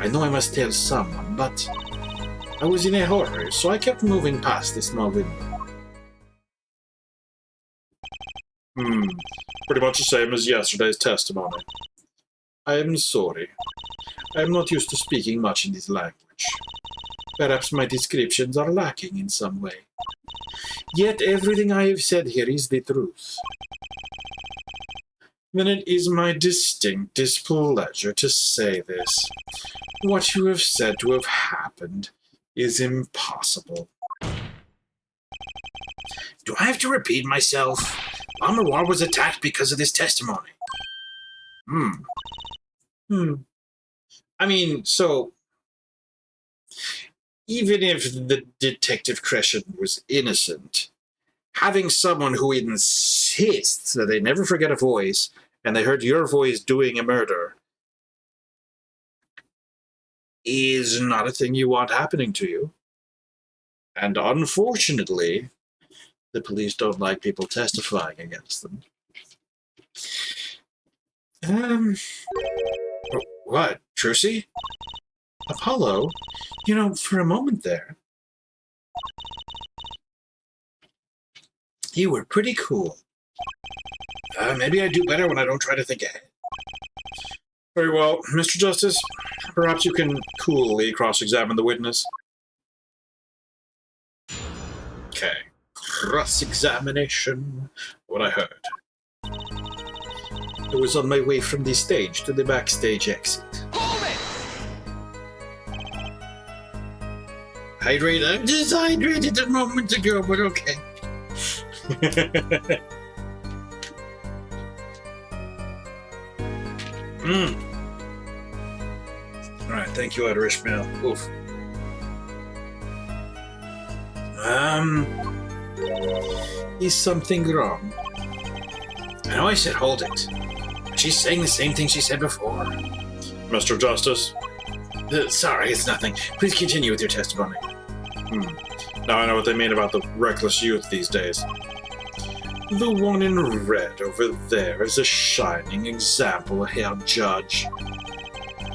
I know I must tell someone, but I was in a hurry, so I kept moving past the small window. Pretty much the same as yesterday's testimony. I am sorry. I am not used to speaking much in this language. Perhaps my descriptions are lacking in some way. Yet everything I have said here is the truth. Then it is my distinct displeasure to say this. What you have said to have happened is impossible. Do I have to repeat myself? Amawar was attacked because of this testimony. I mean, so even if the Detective Crescent was innocent, having someone who insists that they never forget a voice and they heard your voice doing a murder is not a thing you want happening to you. And unfortunately, the police don't like people testifying against them. What, Trucy? Apollo? You know, for a moment there, you were pretty cool. Maybe I do better when I don't try to think ahead. Very well, Mr. Justice, perhaps you can coolly cross-examine the witness. Okay. Cross-examination. What I heard. I was on my way from the stage to the backstage exit. Hold it! Hydrate. I'm dehydrated a moment ago, but okay. Alright, thank you, Outer Ishmael. Oof. Is something wrong? I know I said hold it. But she's saying the same thing she said before. Mr. Justice? Sorry, it's nothing. Please continue with your testimony. Now I know what they mean about the reckless youth these days. The one in red over there is a shining example, Herr Judge.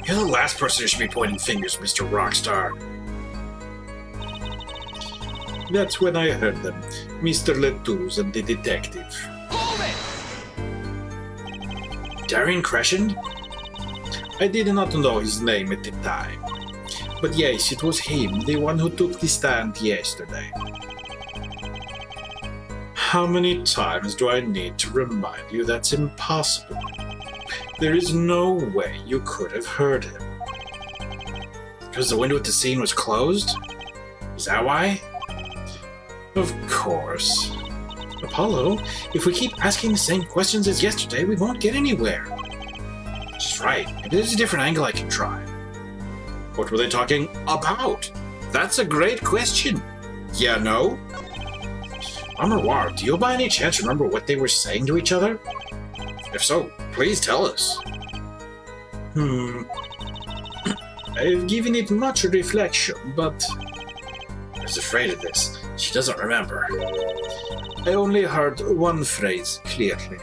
You're the last person who should be pointing fingers, Mr. Rockstar. That's when I heard them, Mr. Letouze and the detective. Hold it! Darian Crescent? I did not know his name at the time. But yes, it was him, the one who took the stand yesterday. How many times do I need to remind you that's impossible? There is no way you could have heard him. Because the window at the scene was closed? Is that why? Of course. Apollo, if we keep asking the same questions as yesterday, we won't get anywhere. She's right. Maybe there's a different angle I can try. What were they talking about? That's a great question. Yeah, no? War, do you by any chance remember what they were saying to each other? If so, please tell us. I've given it much reflection, but I was afraid of this. She doesn't remember. I only heard one phrase clearly.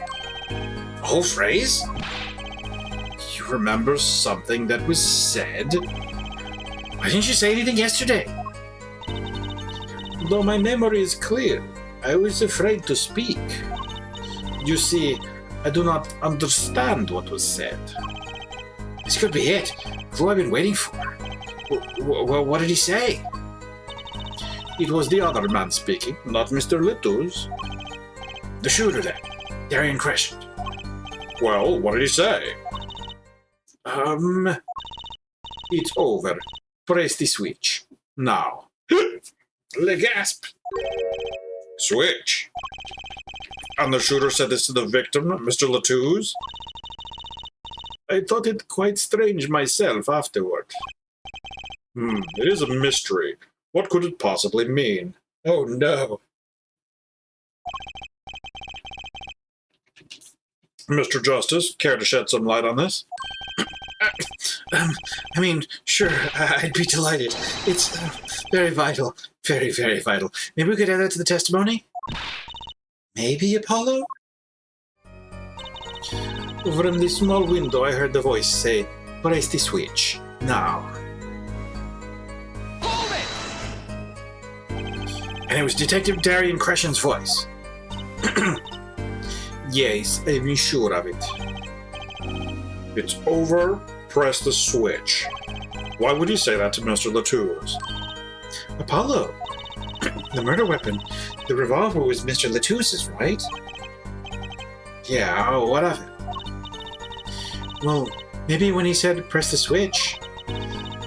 A whole phrase? You remember something that was said? Why didn't you say anything yesterday? Though my memory is clear, I was afraid to speak. You see, I do not understand what was said. This could be it. Clue I've been waiting for. What did he say? It was the other man speaking, not Mr. Litto's. The shooter then, Darian Crescent. Well, what did he say? It's over. Press the switch. Now. Le gasp. Switch. And the shooter said this to the victim, Mr. Litto's? I thought it quite strange myself afterward. It is a mystery. What could it possibly mean? Oh no. Mr. Justice, care to shed some light on this? I mean, sure, I'd be delighted. It's very vital. Very, very vital. Maybe we could add that to the testimony? Maybe, Apollo? From the small window, I heard the voice say, press the switch. Now. Hold it! And it was Detective Darian Crescent's voice. Yes, I'm sure of it. It's over. Press the switch. Why would you say that to Mr. Litto's? Apollo, the murder weapon, the revolver was Mr. Litto's, right? Yeah, what of it? Well, maybe when he said press the switch,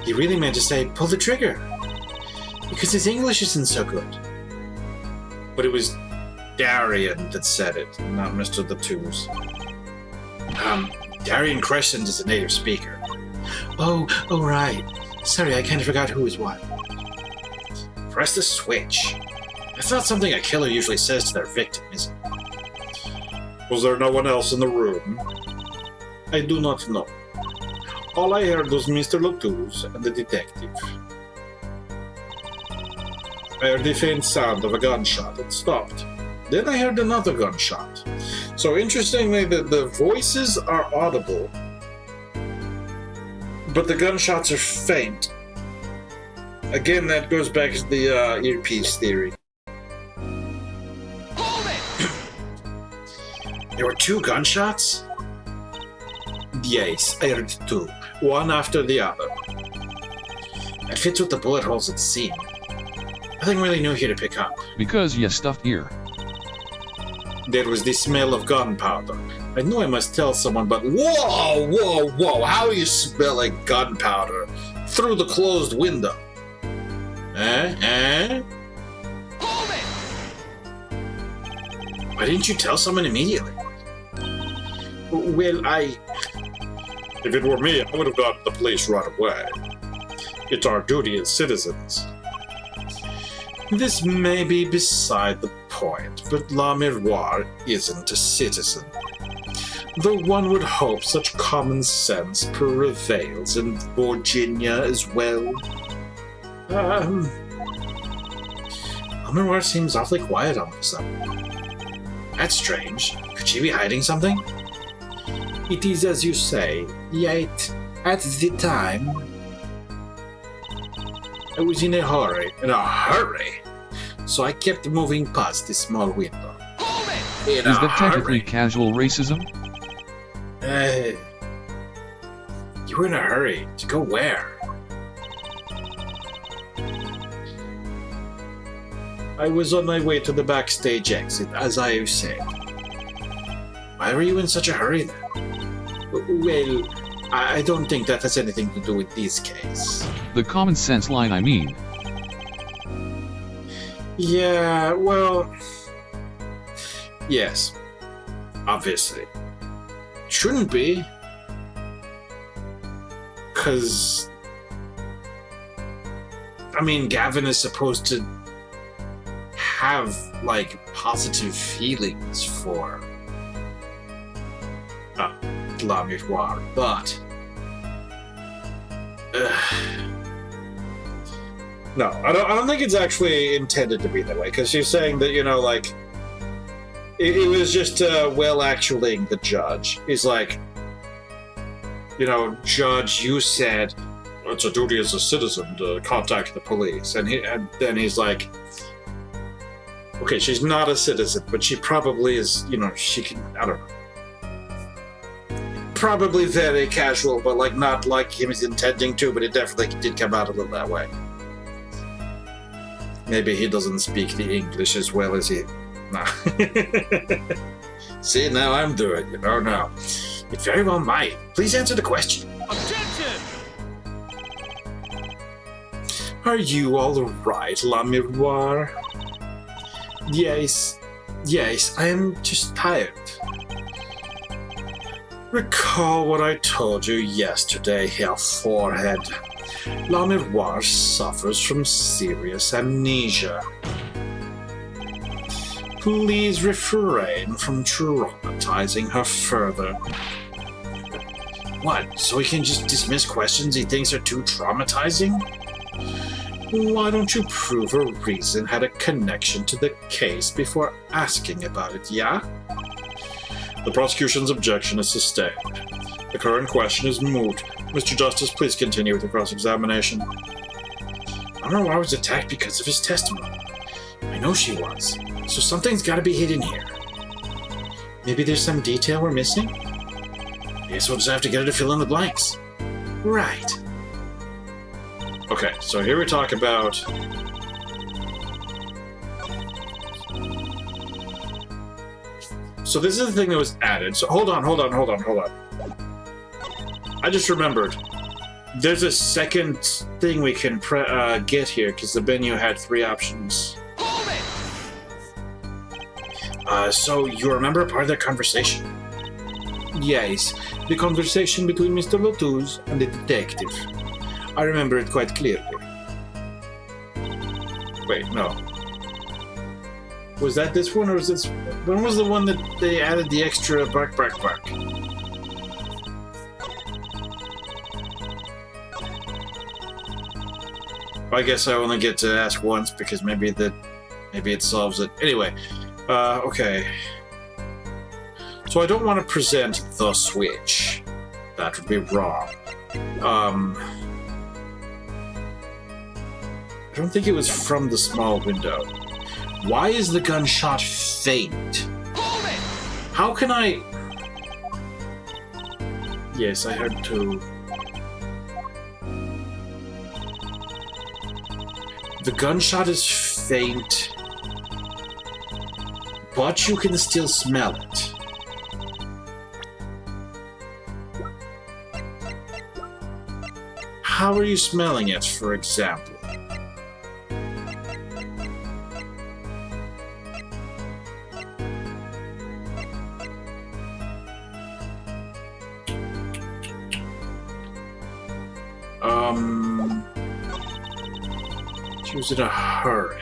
he really meant to say pull the trigger. Because his English isn't so good. But it was Darian that said it, not Mr. Litto's. Darian Crescent is a native speaker. Oh, right. Sorry, I kind of forgot who was what. Press the switch. That's not something a killer usually says to their victim, is it? Was there no one else in the room? I do not know. All I heard was Mr. Litto's and the detective. I heard the faint sound of a gunshot. It stopped. Then I heard another gunshot. So interestingly, the voices are audible, but the gunshots are faint. Again, that goes back to the earpiece theory. Hold it! There were two gunshots? Yes, I heard two. One after the other. It fits with the bullet holes at the scene. Nothing really new here to pick up. Because you stuffed ear. There was the smell of gunpowder. I knew I must tell someone, but whoa! How are you smelling gunpowder through the closed window? Hold it! Why didn't you tell someone immediately? Well, if it were me, I would have gone to the police right away. It's our duty as citizens. This may be beside the point, but La Miroir isn't a citizen. Though one would hope such common sense prevails in Virginia as well. La Miroir seems awfully quiet all of a sudden. That's strange. Could she be hiding something? It is as you say, yet at the time I was in a hurry. So I kept moving past the small window. Hold it! Is that technically casual racism? You were in a hurry. To go where? I was on my way to the backstage exit, as I said. Why were you in such a hurry then? Well, I don't think that has anything to do with this case. The common sense line, I mean. Yeah, well... Yes. Obviously. Shouldn't be. 'Cause... I mean, Gavin is supposed to have, like, positive feelings for La Miroir, but no, I don't think it's actually intended to be that way, because she's saying that, you know, like, it was just Will actuallying the judge. He's like, you know, Judge, you said it's a duty as a citizen to contact the police, and then he's like, okay, she's not a citizen, but she probably is, you know, she can, I don't know. Probably very casual, but like not like he was intending to, but it definitely did come out a little that way. Maybe he doesn't speak the English as well as he... Nah. See, now I'm doing it. Oh no. It very well might. Please answer the question. Objection! Are you all right, La Miroir? Yes, I am just tired. Recall what I told you yesterday, Herr Forehead. La Miroir suffers from serious amnesia. Please refrain from traumatizing her further. What, so he can just dismiss questions he thinks are too traumatizing? Why don't you prove a reason had a connection to the case before asking about it, yeah? The prosecution's objection is sustained. The current question is moot. Mr. Justice, please continue with the cross-examination. I don't know why I was attacked because of his testimony. I know she was, so something's gotta be hidden here. Maybe there's some detail we're missing? Guess we'll just have to get her to fill in the blanks. Right. Okay, so here we talk about... So this is the thing that was added. So hold on. I just remembered. There's a second thing we can get here, because the menu had 3 options. Hold it! So you remember part of that conversation? Yes, the conversation between Mr. Lotus and the detective. I remember it quite clearly. Wait, no. Was that this one, or was this... When was the one that they added the extra bark? I guess I only get to ask once, because maybe it solves it. Anyway, okay. So I don't want to present the switch. That would be wrong. I don't think it was from the small window. Why is the gunshot faint? Hold it! How can I... Yes, I had to... The gunshot is faint, but you can still smell it. How are you smelling it, for example? She was in a hurry.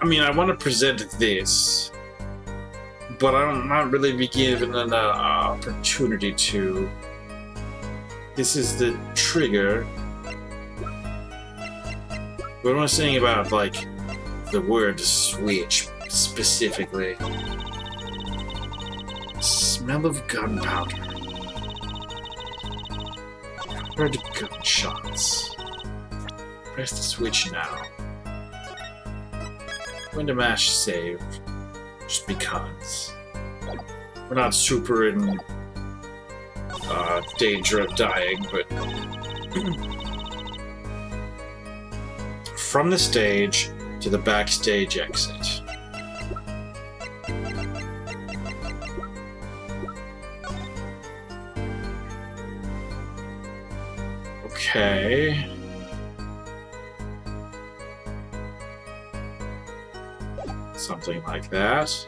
I mean, I want to present this, but I'm not really be given an opportunity to. This is the trigger. What am I saying about, like, the word switch specifically? Smell of gunpowder. Heard gunshots. Press the switch now. When to mash save. Just because. We're not super in danger of dying, but from the stage to the backstage exit. Okay. Something like that.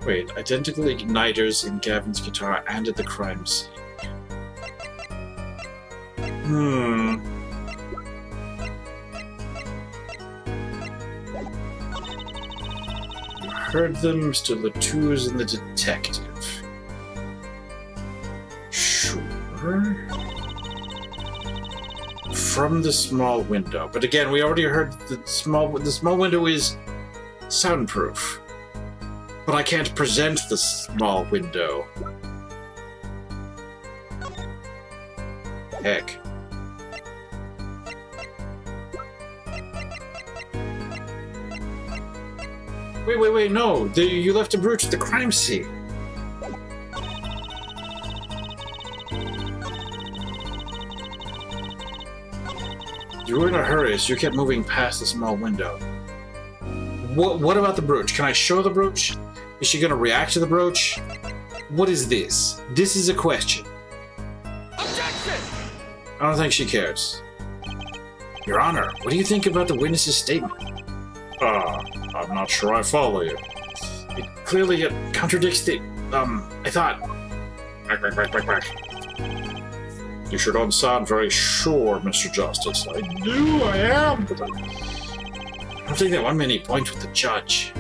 Wait, identical igniters in Gavin's guitar and at the crime scene. You heard them, Mr. Latou's and the detective. Sure. From the small window. But again, we already heard the small window is soundproof. But I can't present the small window. Heck. Wait, no! You left a brooch at the crime scene! You were in a hurry, so you kept moving past the small window. What about the brooch? Can I show the brooch? Is she gonna react to the brooch? What is this? This is a question. Objection! I don't think she cares. Your Honor, what do you think about the witness's statement? I'm not sure I follow you. It clearly contradicts the... I thought... You sure don't sound very sure, Mr. Justice. I am, but I don't think that one many points with the judge.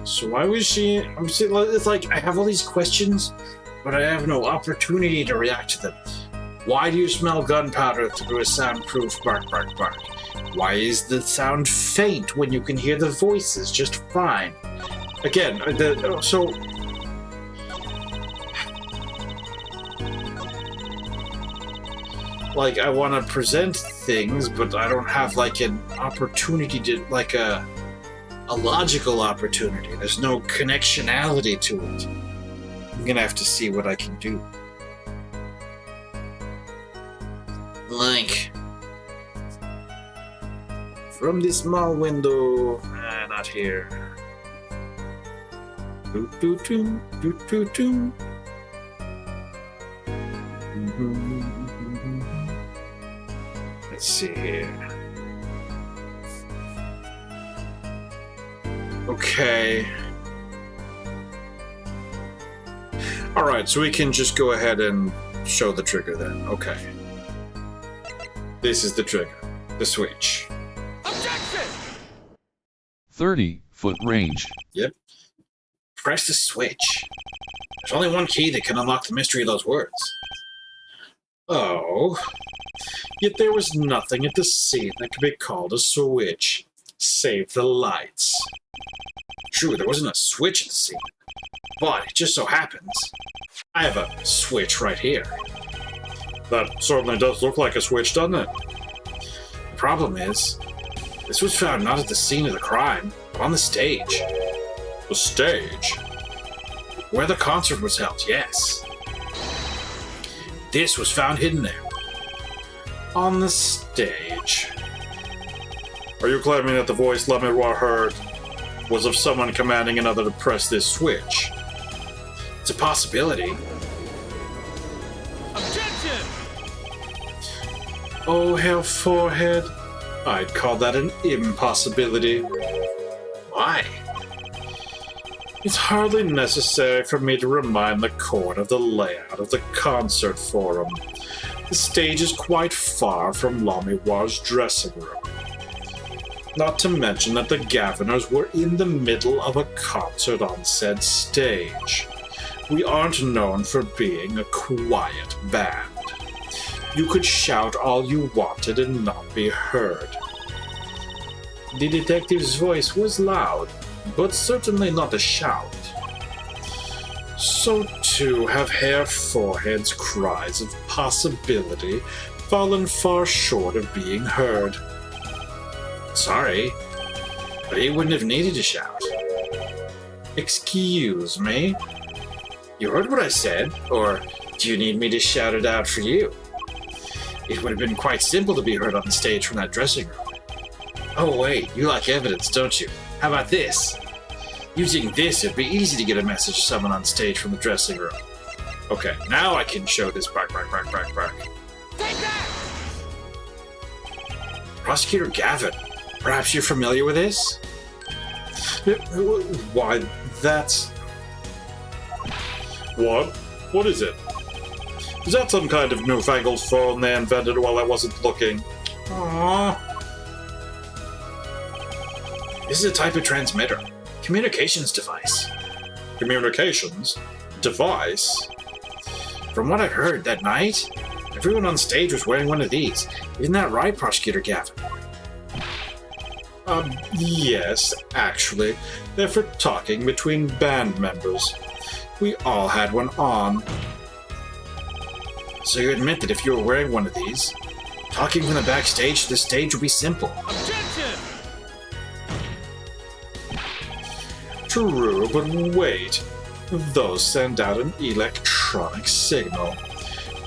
So why was she... It's like, I have all these questions, but I have no opportunity to react to them. Why do you smell gunpowder through a soundproof bark, bark, bark? Why is the sound faint when you can hear the voices just fine? Again, like, I want to present things, but I don't have, like, an opportunity to, like, a logical opportunity. There's no connectionality to it. I'm gonna have to see what I can do. Like, from the small window, not here. Doo doo doo doo doo doo. Let's see here. Okay. Alright, so we can just go ahead and show the trigger then. Okay. This is the trigger. The switch. Objection! 30-foot range. Yep. Press the switch. There's only one key that can unlock the mystery of those words. Oh. Yet there was nothing at the scene that could be called a switch. Save the lights. True, there wasn't a switch at the scene. But it just so happens, I have a switch right here. That certainly does look like a switch, doesn't it? The problem is, this was found not at the scene of the crime, but on the stage. The stage? Where the concert was held, yes. This was found hidden there. On the stage. Are you claiming that the voice Lemiroir heard was of someone commanding another to press this switch? It's a possibility. Objection! Oh, hell, forehead. I'd call that an impossibility. Why? It's hardly necessary for me to remind the court of the layout of the concert forum. The stage is quite far from Lemiroir's dressing room. Not to mention that the Gaviners were in the middle of a concert on said stage. We aren't known for being a quiet band. You could shout all you wanted and not be heard. The detective's voice was loud, but certainly not a shout. So too have Herr Forehead's cries of possibility fallen far short of being heard. Sorry, but he wouldn't have needed to shout. Excuse me? You heard what I said, or do you need me to shout it out for you? It would have been quite simple to be heard on the stage from that dressing room. Oh wait, you like evidence, don't you? How about this? Using this, it'd be easy to get a message to someone on stage from the dressing room. Okay, now I can show this bark. Take that! Prosecutor Gavin, Perhaps you're familiar with this? Why, that's... What? What is it? Is that some kind of newfangled phone they invented while I wasn't looking? Aww. This is a type of transmitter. Communications device. Communications? Device? From what I heard that night, everyone on stage was wearing one of these. Isn't that right, Prosecutor Gavin? Yes, actually. They're for talking between band members. We all had one on. So you admit that if you were wearing one of these, talking from the backstage to the stage would be simple. Objection! True, but wait. Those send out an electronic signal.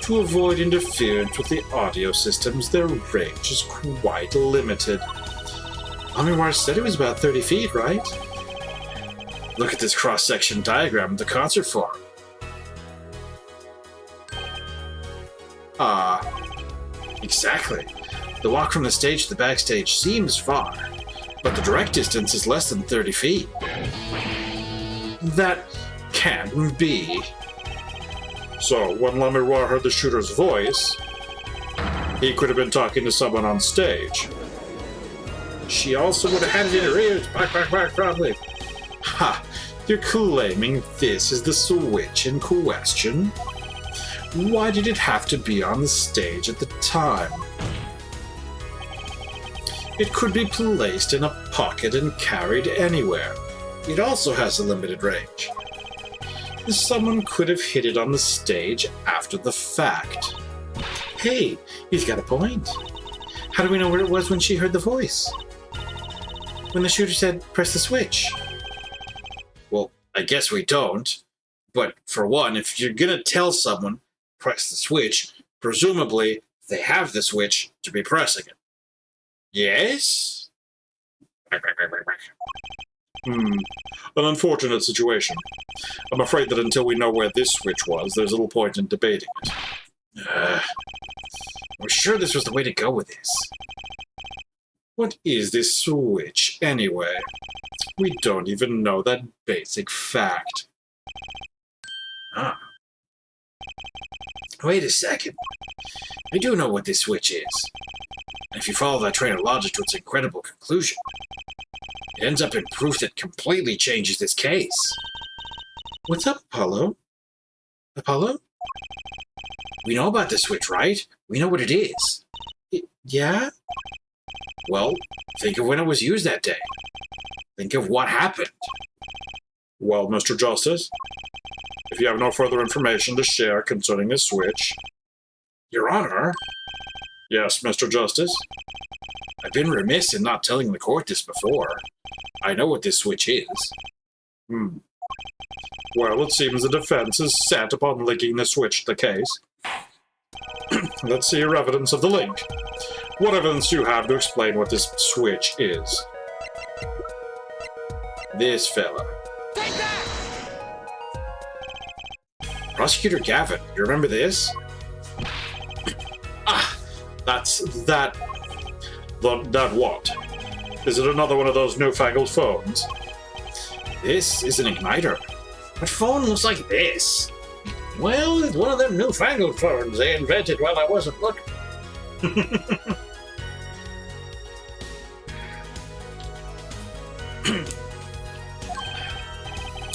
To avoid interference with the audio systems, their range is quite limited. Omniwar said it was about 30 feet, right? Look at this cross-section diagram of the concert floor. Exactly. The walk from the stage to the backstage seems far, but the direct distance is less than 30 feet. That can't be. So, when Lamiroir heard the shooter's voice, he could have been talking to someone on stage. She also would have had it in her ears. Back, probably. Ha! You're claiming this is the switch in question? Why did it have to be on the stage at the time? It could be placed in a pocket and carried anywhere. It also has a limited range. Someone could have hit it on the stage after the fact. Hey, he's got a point. How do we know where it was when she heard the voice? When the shooter said, press the switch? Well, I guess we don't. But for one, if you're gonna tell someone, press the switch, presumably they have the switch to be pressing it. Yes? An unfortunate situation. I'm afraid that until we know where this switch was, there's little point in debating it. We're sure this was the way to go with this. What is this switch, anyway? We don't even know that basic fact. Ah. Wait a second. I do know what this switch is. And if you follow that train of logic to its incredible conclusion, it ends up in proof that completely changes this case. What's up, Apollo? Apollo? We know about this switch, right? We know what it is. Yeah? Well, think of when it was used that day. Think of what happened. Well, Mr. Justice, if you have no further information to share concerning this switch... Your Honor? Yes, Mr. Justice? I've been remiss in not telling the court this before. I know what this switch is. Well, it seems the defense is set upon linking the switch to the case. Let's see your evidence of the link. What evidence do you have to explain what this switch is? This fella. Take that! Prosecutor Gavin, you remember this? That's that... That what? Is it another one of those newfangled phones? This is an igniter. What phone looks like this? Well, it's one of them newfangled phones they invented while I wasn't looking.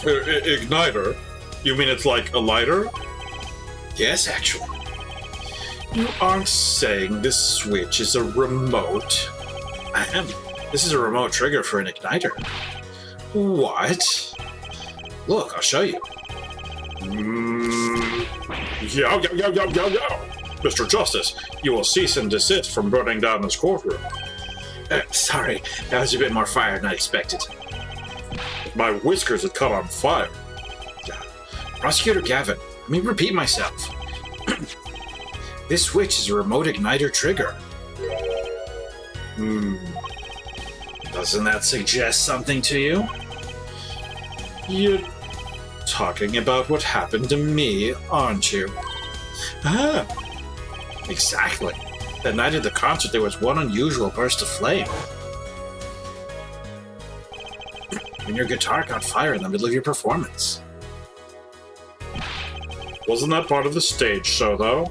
Igniter? You mean it's like a lighter? Yes, actually. You aren't saying this switch is a remote? I am. This is a remote trigger for an igniter. What? Look, I'll show you. Yow. Mr. Justice, you will cease and desist from burning down this courtroom. Sorry, that was a bit more fire than I expected. My whiskers had caught on fire. Prosecutor Gavin, let me repeat myself. This switch is a remote igniter trigger. Doesn't that suggest something to you? You're talking about what happened to me, aren't you? Ah, exactly. That night at the concert, there was one unusual burst of flame. when your guitar caught fire in the middle of your performance. Wasn't that part of the stage show, though?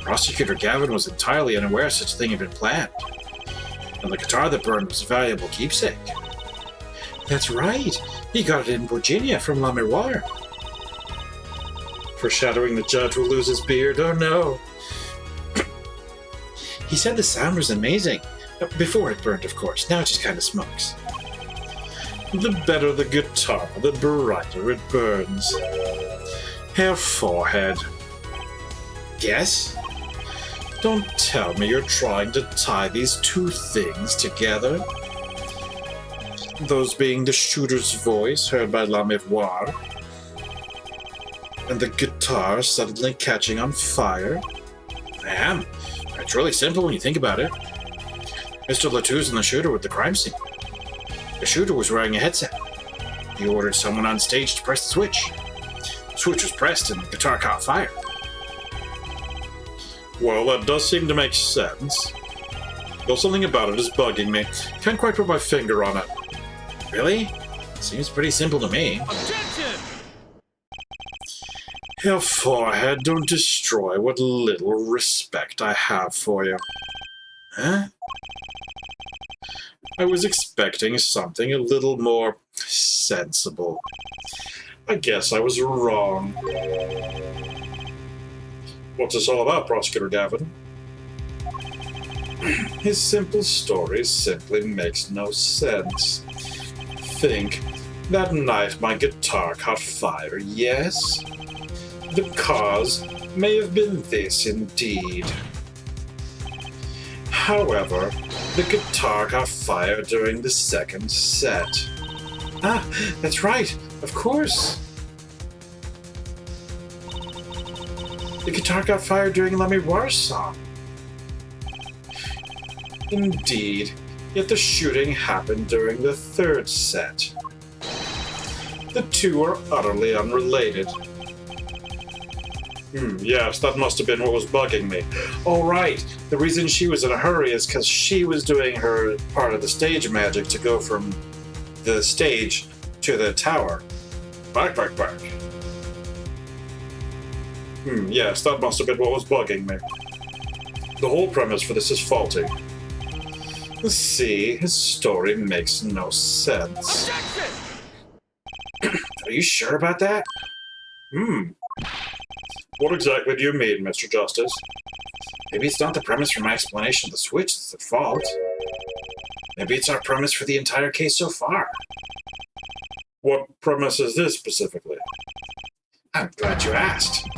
Prosecutor Gavin was entirely unaware such a thing had been planned, and the guitar that burned was a valuable keepsake. That's right, he got it in Virginia from La Miroir. Foreshadowing the judge will lose his beard, oh no. He said the sound was amazing. Before it burned, of course. Now it just kind of smokes. The better the guitar, the brighter it burns. Hair forehead. Yes? Don't tell me you're trying to tie these two things together. Those being the shooter's voice heard by La Miroir, and the guitar suddenly catching on fire. I am. It's really simple when you think about it. Mr. Latou's and the shooter were at the crime scene. The shooter was wearing a headset. He ordered someone on stage to press the switch. The switch was pressed and the guitar caught fire. Well, that does seem to make sense. Though something about it is bugging me. Can't quite put my finger on it. Really? Seems pretty simple to me. Objection! Your forehead, don't destroy what little respect I have for you. Huh? I was expecting something a little more sensible. I guess I was wrong. What's this all about, Prosecutor Gavin? His simple story simply makes no sense. Think, that night my guitar caught fire, yes? The cause may have been this indeed. However, the guitar caught fire during the second set. Ah, that's right. Of course. The guitar caught fire during La Miroir's song. Indeed, yet the shooting happened during the third set. The two are utterly unrelated. Yes, that must have been what was bugging me. Oh, right. The reason she was in a hurry is because she was doing her part of the stage magic to go from the stage to the tower. Back. Yes, that must have been what was bugging me. The whole premise for this is faulty. See, his story makes no sense. Objection! Are you sure about that? What exactly do you mean, Mr. Justice? Maybe it's not the premise for my explanation of the switch that's at fault. Maybe it's our premise for the entire case so far. What premise is this specifically? I'm glad you asked.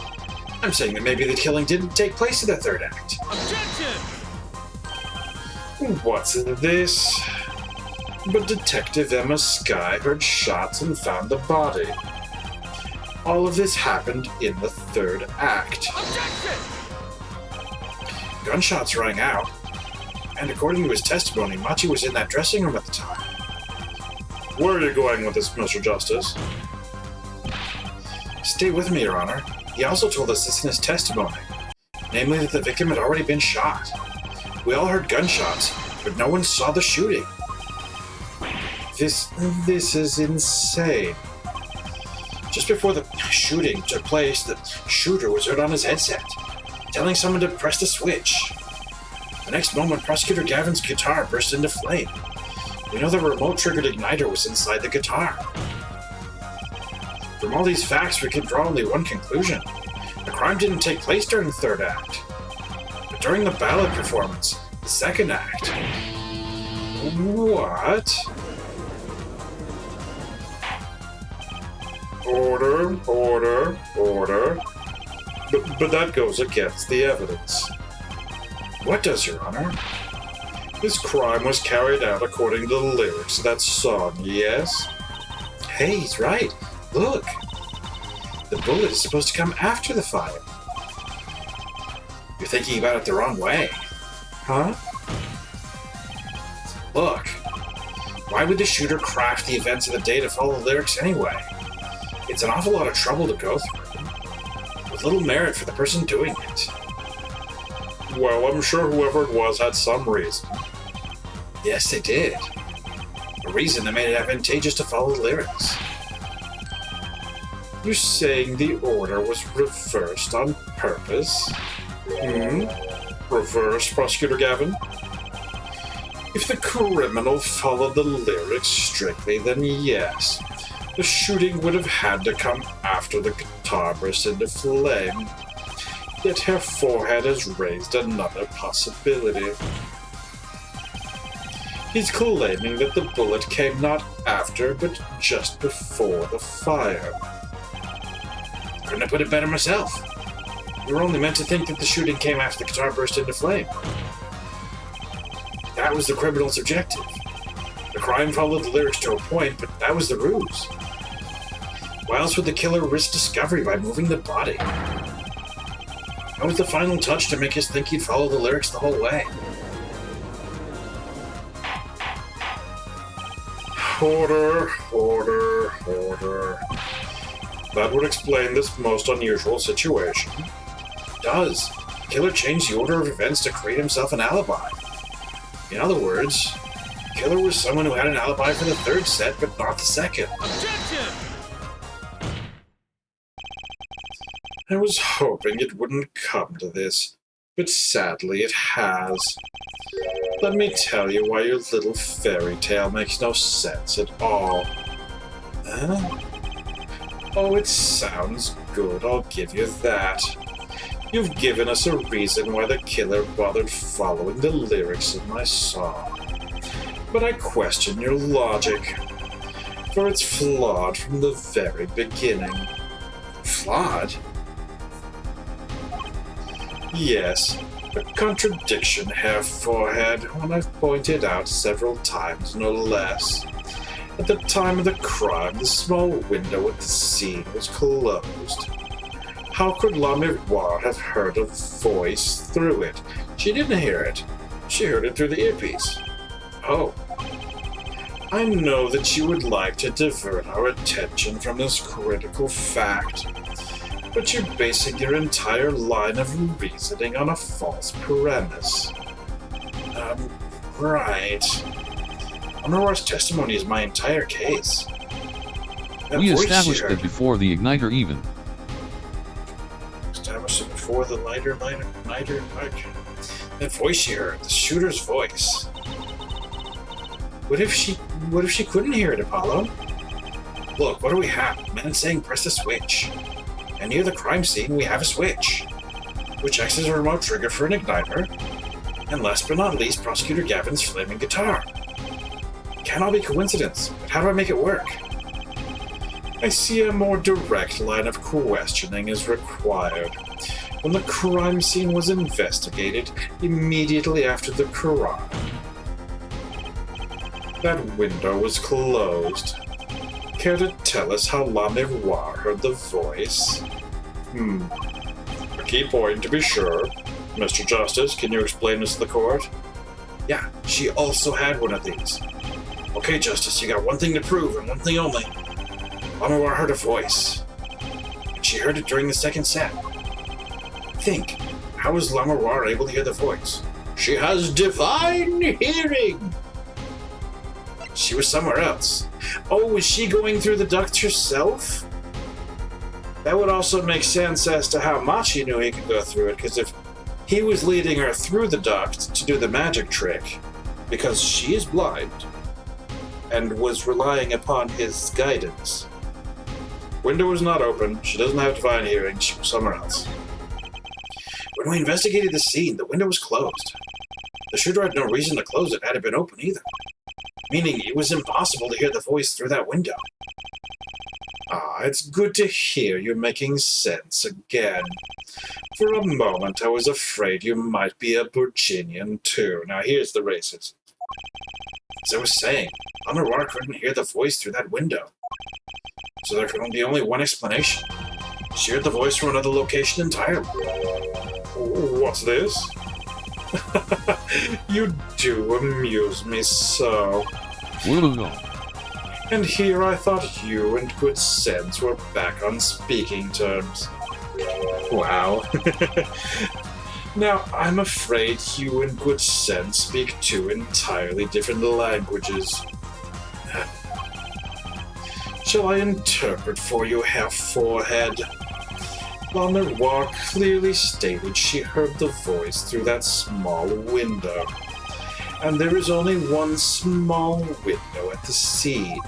I'm saying that maybe the killing didn't take place in the third act. Objection! What's this? But Detective Emma Skye heard shots and found the body. All of this happened in the third act. Objection! Gunshots rang out, and according to his testimony, Machi was in that dressing room at the time. Where are you going with this, Mr. Justice? Stay with me, Your Honor. He also told us this in his testimony, namely that the victim had already been shot. We all heard gunshots, but no one saw the shooting. This is insane. Just before the shooting took place, the shooter was heard on his headset, telling someone to press the switch. The next moment, Prosecutor Gavin's guitar burst into flame. We know the remote-triggered igniter was inside the guitar. From all these facts, we can draw only one conclusion. The crime didn't take place during the third act, but during the ballad performance, the second act. What? Order. But that goes against the evidence. What does, Your Honor? This crime was carried out according to the lyrics of that song, yes? Hey, he's right. Look. The bullet is supposed to come after the fire. You're thinking about it the wrong way. Huh? Look. Why would the shooter craft the events of the day to follow the lyrics anyway? It's an awful lot of trouble to go through, with little merit for the person doing it. Well, I'm sure whoever it was had some reason. Yes, they did. A reason that made it advantageous to follow the lyrics. You're saying the order was reversed on purpose? Reverse, Prosecutor Gavin? If the criminal followed the lyrics strictly, then yes, the shooting would have had to come after the guitar burst into flame. Yet her forehead has raised another possibility. He's claiming that the bullet came not after, but just before the fire. Couldn't have put it better myself. We were only meant to think that the shooting came after the guitar burst into flame. That was the criminal's objective. The crime followed the lyrics to a point, but that was the ruse. Why else would the killer risk discovery by moving the body? That was the final touch to make us think he'd follow the lyrics the whole way. Order, order, order. That would explain this most unusual situation. It does. The killer changed the order of events to create himself an alibi. In other words, the killer was someone who had an alibi for the third set, but not the second. Objection! I was hoping it wouldn't come to this, but sadly it has. Let me tell you why your little fairy tale makes no sense at all. Huh? Oh, it sounds good, I'll give you that. You've given us a reason why the killer bothered following the lyrics in my song. But I question your logic, for it's flawed from the very beginning. Flawed? Yes, a contradiction, Herr Forehead, one I've pointed out several times, no less. At the time of the crime, the small window at the scene was closed. How could La Miroir have heard a voice through it? She didn't hear it. She heard it through the earpiece. Oh. I know that you would like to divert our attention from this critical fact, but you're basing your entire line of reasoning on a false premise. Right. Honorar's testimony is my entire case. That We voice she established heard- that before the igniter even. Established it before the lighter. That voice she heard, the shooter's voice. What if she couldn't hear it, Apollo? Look, what do we have? Men saying press the switch. And near the crime scene, we have a switch, which acts as a remote trigger for an igniter. And last but not least, Prosecutor Gavin's flaming guitar. Can't all be coincidence, but how do I make it work? I see a more direct line of questioning is required. When the crime scene was investigated immediately after the crime, that window was closed. Care to tell us how La Miroir heard the voice? A key point, to be sure. Mr. Justice, can you explain this to the court? Yeah, she also had one of these. Okay, Justice, you got one thing to prove, and one thing only. Lamar heard a voice. And she heard it during the second set. Think, how was Lamar able to hear the voice? She has divine hearing! She was somewhere else. Oh, was she going through the duct herself? That would also make sense as to how Machi knew he could go through it, because if he was leading her through the duct to do the magic trick, because she is blind, and was relying upon his guidance. Window was not open, she doesn't have divine hearing, she was somewhere else. When we investigated the scene, the window was closed. The shooter had no reason to close it had it been open either. Meaning it was impossible to hear the voice through that window. Ah, it's good to hear you're making sense again. For a moment, I was afraid you might be a Virginian too. Now here's the races. As I was saying, Lamar couldn't hear the voice through that window. So there can be only one explanation. She heard the voice from another location entirely. What's this? You do amuse me so. And here I thought you and Good Sense were back on speaking terms. Wow. Now, I'm afraid you and Good Sense speak two entirely different languages. shall I interpret for you, half-forehead? La Miroir clearly stated she heard the voice through that small window. And there is only one small window at the scene.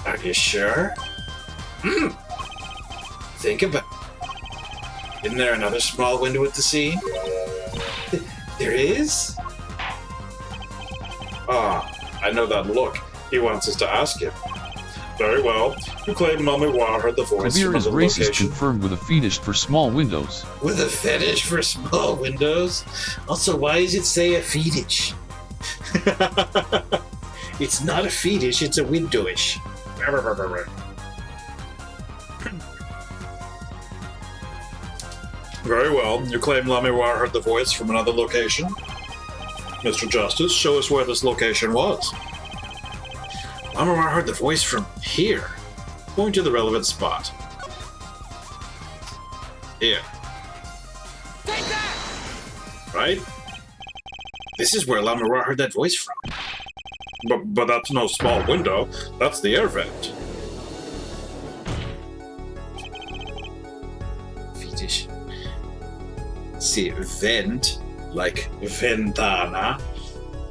Are you sure? Think about it. Isn't there another small window at the scene? There is? Ah, I know that look. He wants us to ask him. Very well. You claim La Miroir heard the voice Kabir from is another racist location. confirmed with a fetish for small windows. With a fetish for small windows? Also, why does it say a fetish? It's not a fetish, it's a windowish. Very well. You claim La Miroir heard the voice from another location. Mr. Justice, show us where this location was. La Miroir heard the voice from here. Point to the relevant spot. Here. Take that! Right? This is where La Miroir heard that voice from. But that's no small window. That's the air vent. Fetish. See, vent, like ventana,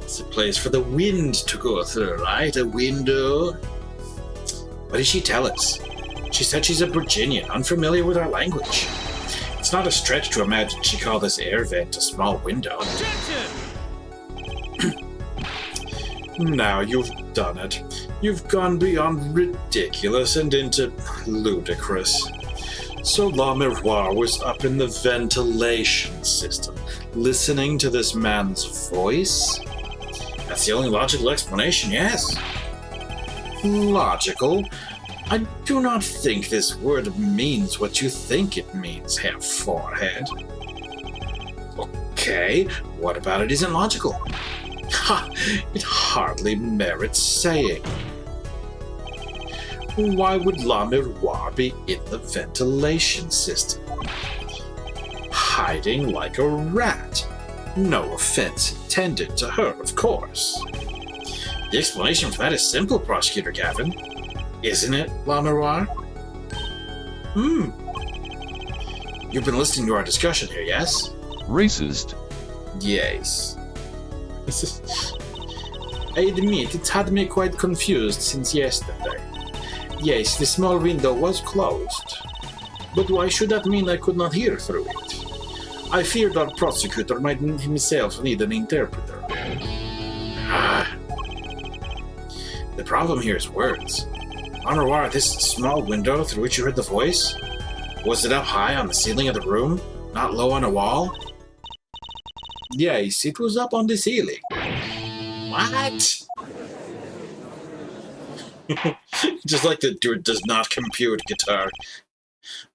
it's a place for the wind to go through, right? A window. What did she tell us? She said she's a Virginian, unfamiliar with our language. It's not a stretch to imagine she called this air vent a small window. Objection! Now you've done it. You've gone beyond ridiculous and into ludicrous. So La Miroir was up in the ventilation system, listening to this man's voice? That's the only logical explanation, yes. Logical? I do not think this word means what you think it means, half-forehead. Okay, what about it isn't logical? Ha! It hardly merits saying. Why would La Miroir be in the ventilation system? Hiding like a rat. No offense intended to her, of course. The explanation for that is simple, Prosecutor Gavin. Isn't it, La Miroir? You've been listening to our discussion here, yes? Racist. Yes. I admit it had me quite confused since yesterday. Yes, the small window was closed. But why should that mean I could not hear through it? I feared our prosecutor might himself need an interpreter. The problem here is words. La Miroir, this small window through which you heard the voice? Was it up high on the ceiling of the room? Not low on a wall? Yes, it was up on the ceiling. What? Just like the dude does not compute guitar.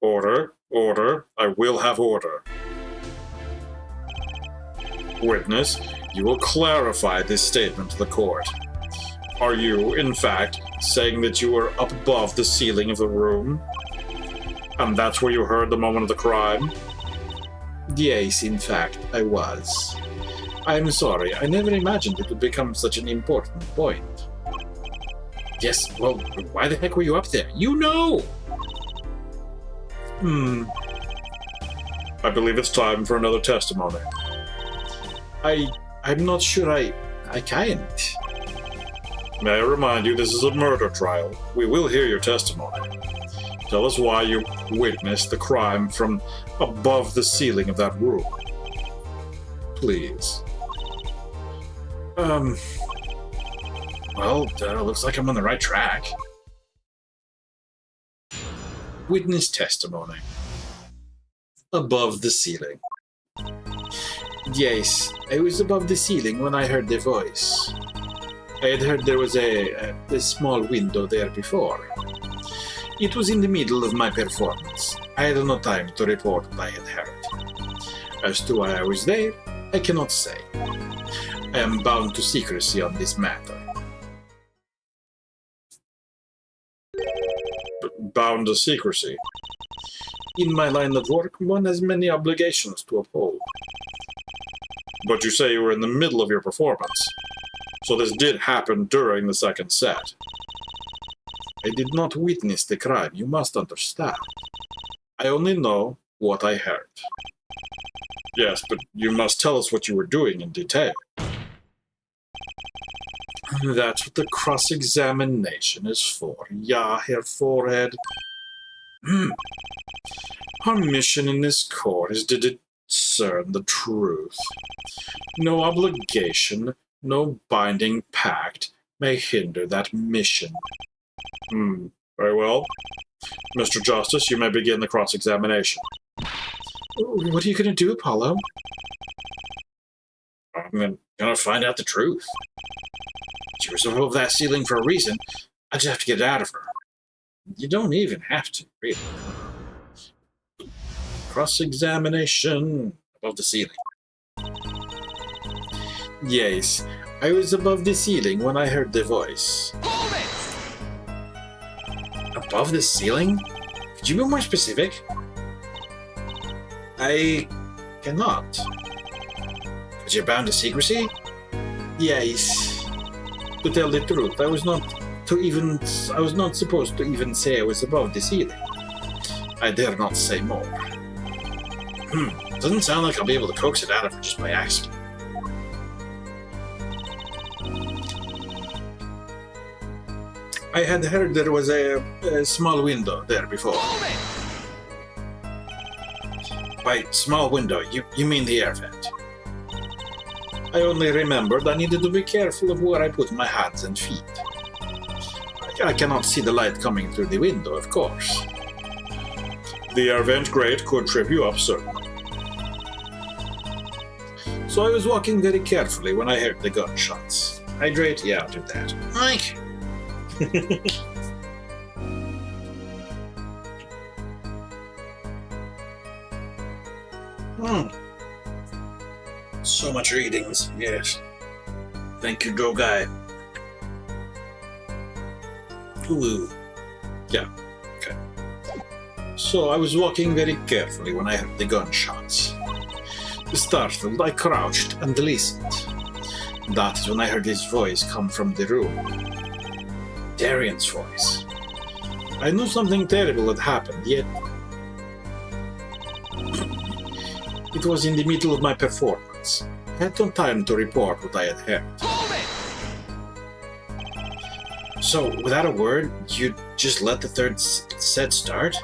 Order, order, I will have order. Witness, you will clarify this statement to the court. Are you, in fact, saying that you were up above the ceiling of the room? And that's where you heard the moment of the crime? Yes, in fact, I was. I'm sorry, I never imagined it would become such an important point. Yes, well, why the heck were you up there? You know! I believe it's time for another testimony. I'm not sure I can't. May I remind you, this is a murder trial. We will hear your testimony. Tell us why you witnessed the crime from above the ceiling of that room. Please. Well, looks like I'm on the right track. Witness testimony. Above the ceiling. Yes, I was above the ceiling when I heard the voice. I had heard there was a small window there before. It was in the middle of my performance. I had no time to report what I had heard. As to why I was there, I cannot say. I am bound to secrecy on this matter. Bound to secrecy. In my line of work, one has many obligations to uphold. But you say you were in the middle of your performance. So this did happen during the second set. I did not witness the crime, you must understand. I only know what I heard. Yes, but you must tell us what you were doing in detail. That's what the cross-examination is for. Yeah, Herr Forehead. Our mission in this court is to discern the truth. No obligation, no binding pact may hinder that mission. Very well. Mr. Justice, you may begin the cross-examination. What are you going to do, Apollo? I'm gonna find out the truth. She was above that ceiling for a reason. I just have to get it out of her. You don't even have to, really. Cross-examination above the ceiling. Yes, I was above the ceiling when I heard the voice. Hold it! Above the ceiling? Could you be more specific? I cannot. Because you're bound to secrecy? Yes. To tell the truth, I was not supposed to even say I was above the ceiling. I dare not say more. Doesn't sound like I'll be able to coax it out of her just by accident. I had heard there was a small window there before. Hold it! By small window, you mean the air vent. I only remembered I needed to be careful of where I put my hands and feet. I cannot see the light coming through the window, of course. The air vent grate could trip you up, certainly. So I was walking very carefully when I heard the gunshots. Hydrate? Yeah, I'll do that. Mike! So much readings, yes. Thank you, Joe Guy. Ooh. Yeah, okay. So I was walking very carefully when I heard the gunshots. Startled, I crouched and listened. That is when I heard his voice come from the room. Darian's voice. I knew something terrible had happened, yet it was in the middle of my performance. I had no time to report what I had heard. Hold it! So, without a word, you just let the third set start?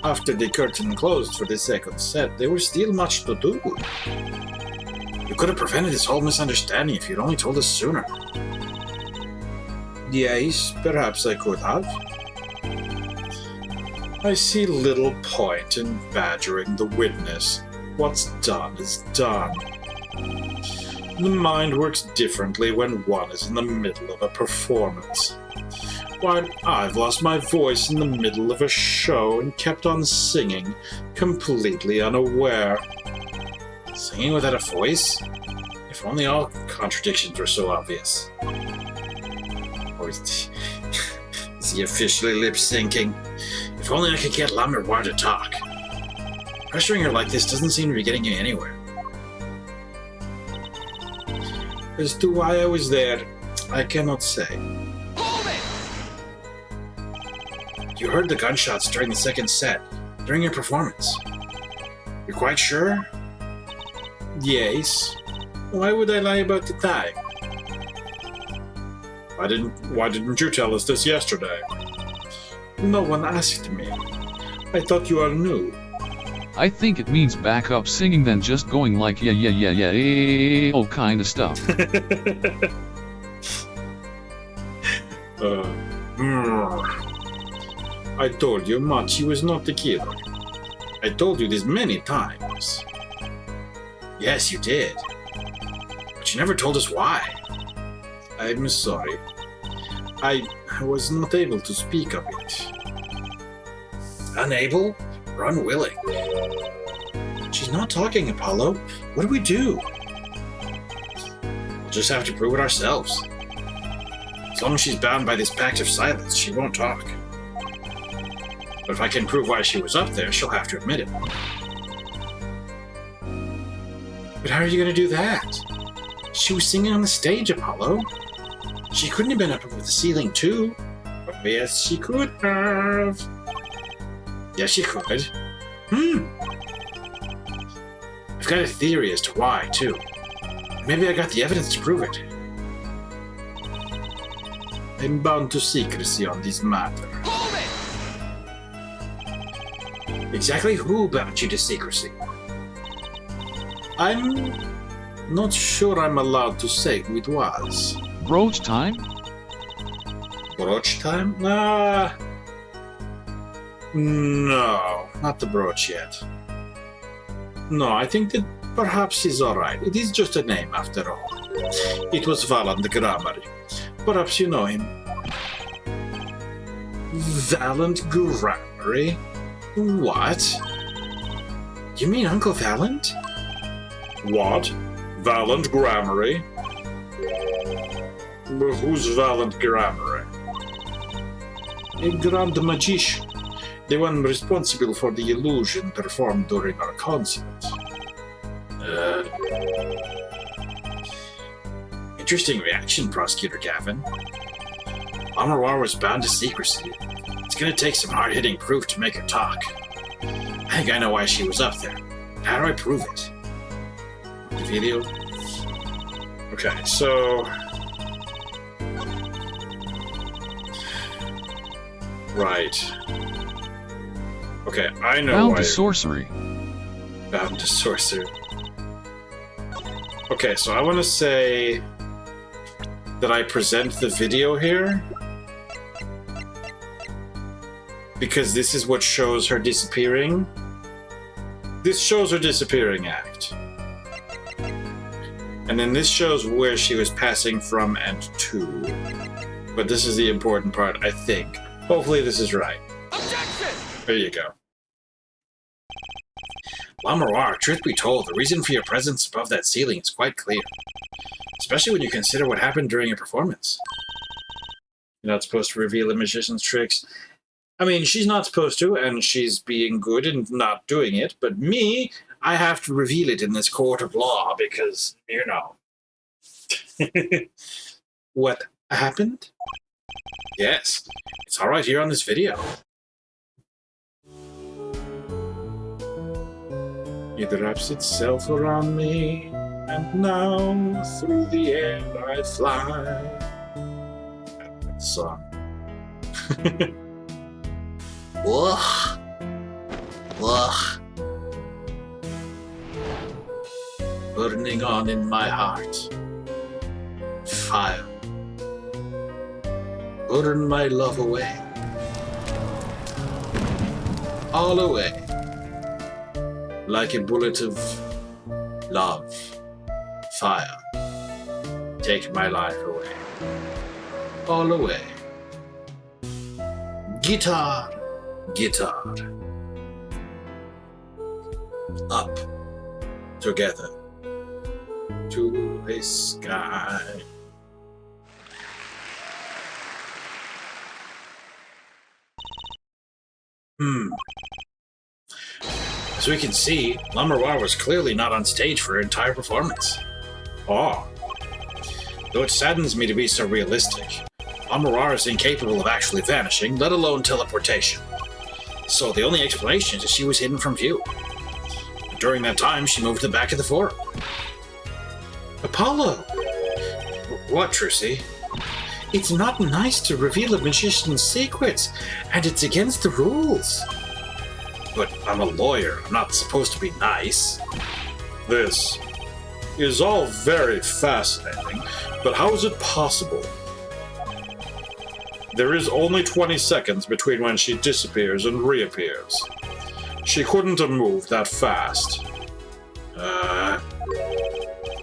After the curtain closed for the second set, there was still much to do. You could have prevented this whole misunderstanding if you'd only told us sooner. Yes, perhaps I could have. I see little point in badgering the witness. What's done is done. The mind works differently when one is in the middle of a performance. Why, I've lost my voice in the middle of a show and kept on singing, completely unaware. Singing without a voice? If only all contradictions were so obvious. Or is he officially lip-syncing? If only I could get Lammerwar to talk. Pressuring her like this doesn't seem to be getting you anywhere. As to why I was there, I cannot say. Hold it! You heard the gunshots during the second set, during your performance. You're quite sure? Yes. Why would I lie about the time? Why didn't you tell us this yesterday? No one asked me. I thought you all knew. I think it means backup singing than just going like yeah, oh kind of stuff. I told you Machi was not the killer. I told you this many times. Yes, you did. But you never told us why. I'm sorry. I was not able to speak of it. Unable or unwilling? She's not talking, Apollo. What do we do? We'll just have to prove it ourselves. As long as she's bound by this pact of silence, she won't talk. But if I can prove why she was up there, she'll have to admit it. But how are you going to do that? She was singing on the stage, Apollo. She couldn't have been up above the ceiling, too. Yes, she could have. Yes, she could. I've got a theory as to why, too. Maybe I got the evidence to prove it. I'm bound to secrecy on this matter. Hold it! Exactly who bound you to secrecy? I'm not sure I'm allowed to say who it was. Brooch time? Brooch time? No, not the brooch yet. No, I think that perhaps he's alright. It is just a name after all. It was Valand Grammary. Perhaps you know him. Valand Grammary? What? You mean Uncle Valand? What? Valand Grammary? Who's Valand Grammary? A grand magician. The one responsible for the illusion performed during our concert. Interesting reaction, Prosecutor Gavin. Amarwar was bound to secrecy. It's gonna take some hard-hitting proof to make her talk. I think I know why she was up there. How do I prove it? The video? Okay, so... Right. Okay, I know Bound why... to sorcery. Bound to sorcery. Okay, so I want to say that I present the video here because this is what shows her disappearing. This shows her disappearing act. And then this shows where she was passing from and to. But this is the important part, I think. Hopefully this is right. Objection! There you go. Lamarwar, truth be told, the reason for your presence above that ceiling is quite clear. Especially when you consider what happened during your performance. You're not supposed to reveal a magician's tricks. I mean, she's not supposed to, and she's being good and not doing it, but me, I have to reveal it in this court of law because, you know. What happened? Yes, it's all right here on this video. It wraps itself around me, and now through the air I fly. That song. Ugh. Ugh. Burning on in my heart. Fire. Burn my love away. All away. Like a bullet of love. Fire. Take my life away. All away. Guitar. Guitar. Up. Together. To the sky. As we can see, Lamarwar was clearly not on stage for her entire performance. Oh. Though it saddens me to be so realistic, Lamarwar is incapable of actually vanishing, let alone teleportation. So the only explanation is that she was hidden from view. During that time, she moved to the back of the forum. Apollo! What, Trucy? It's not nice to reveal a magician's secrets, and it's against the rules. But I'm a lawyer. I'm not supposed to be nice. This is all very fascinating, but how is it possible? There is only 20 seconds between when she disappears and reappears. She couldn't have moved that fast.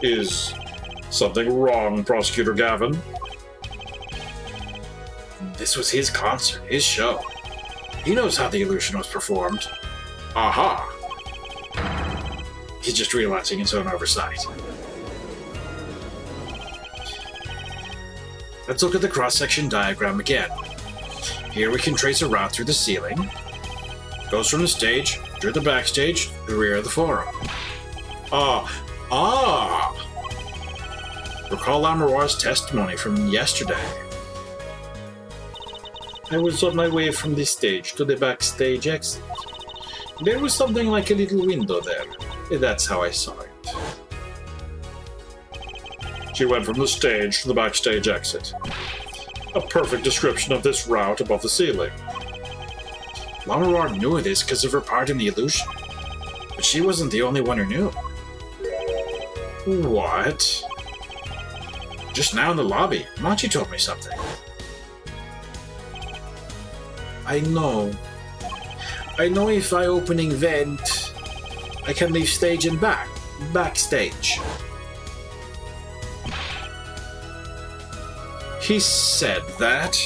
Is something wrong, Prosecutor Gavin? This was his concert, his show. He knows how the illusion was performed. Aha! He's just realizing his own oversight. Let's look at the cross-section diagram again. Here we can trace a route through the ceiling. Goes from the stage, through the backstage, to the rear of the forum. Recall Lamarwar's testimony from yesterday. I was on my way from the stage to the backstage exit. There was something like a little window there. That's how I saw it. She went from the stage to the backstage exit. A perfect description of this route above the ceiling. Lamar knew of this because of her part in the illusion. But she wasn't the only one who knew. What? Just now in the lobby, Machi told me something. I know if I opening vent, I can leave stage and backstage. He said that?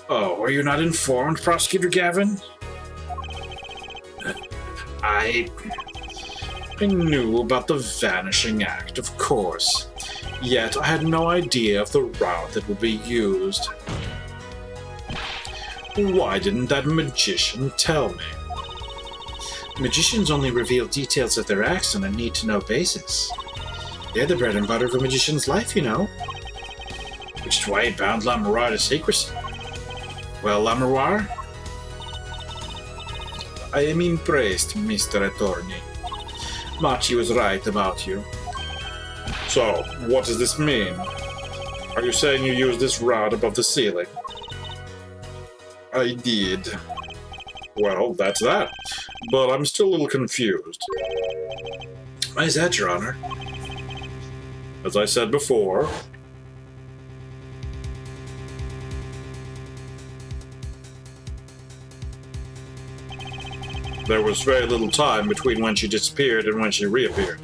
Oh, were you not informed, Prosecutor Gavin? I knew about the Vanishing Act, of course. Yet I had no idea of the route that would be used. Why didn't that magician tell me? Magicians only reveal details of their acts on a need-to-know basis. They're the bread and butter of a magician's life, you know. Which is why he bound Lamar to secrecy. Well, Lamar? I am impressed, Mr. Attorney. Machi was right about you. So, what does this mean? Are you saying you used this route above the ceiling? I did. Well, that's that. But I'm still a little confused. Why is that, Your Honor? As I said before, there was very little time between when she disappeared and when she reappeared.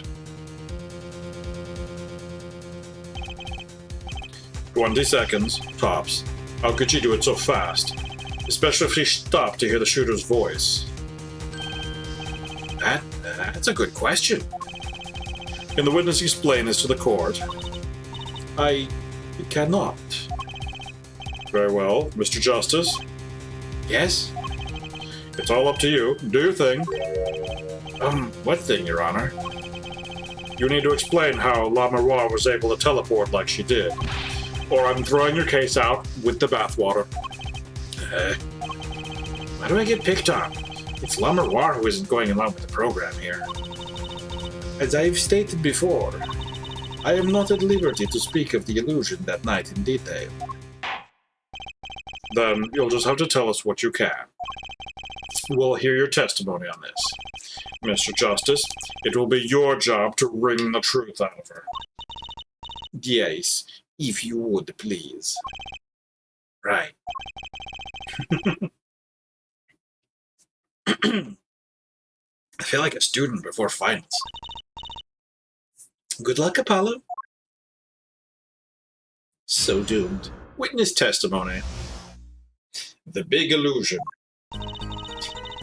20 seconds, tops. How could she do it so fast? Especially if she stopped to hear the shooter's voice. That's a good question. Can the witness explain this to the court? I cannot. Very well, Mr. Justice. Yes? It's all up to you. Do your thing. What thing, Your Honor? You need to explain how La Miroir was able to teleport like she did. Or I'm throwing your case out with the bathwater. Why do I get picked on? It's Lamar who isn't going along with the program here. As I've stated before, I am not at liberty to speak of the illusion that night in detail. Then you'll just have to tell us what you can. We'll hear your testimony on this. Mr. Justice, it will be your job to wring the truth out of her. Yes, if you would, please. Right. I feel like a student before finals. Good luck, Apollo. So doomed. Witness testimony. The big illusion.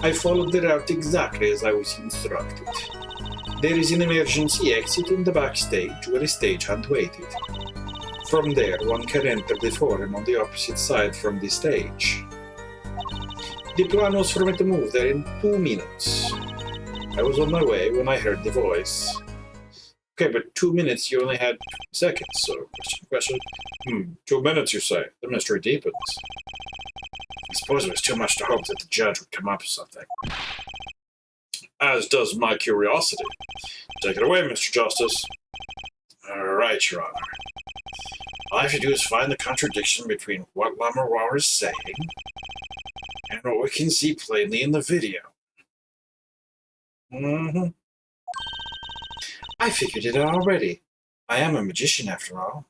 I followed the route exactly as I was instructed. There is an emergency exit in the backstage where a stagehand waited. From there, one can enter the forum on the opposite side from the stage. The plan was for me to move there in 2 minutes. I was on my way when I heard the voice. Okay, but 2 minutes, you only had seconds, so question. 2 minutes, you say. The mystery deepens. I suppose it was too much to hope that the judge would come up with something. As does my curiosity. Take it away, Mr. Justice. All right, Your Honor. All I have to do is find the contradiction between what Lamar is saying and what we can see plainly in the video. I figured it out already. I am a magician, after all.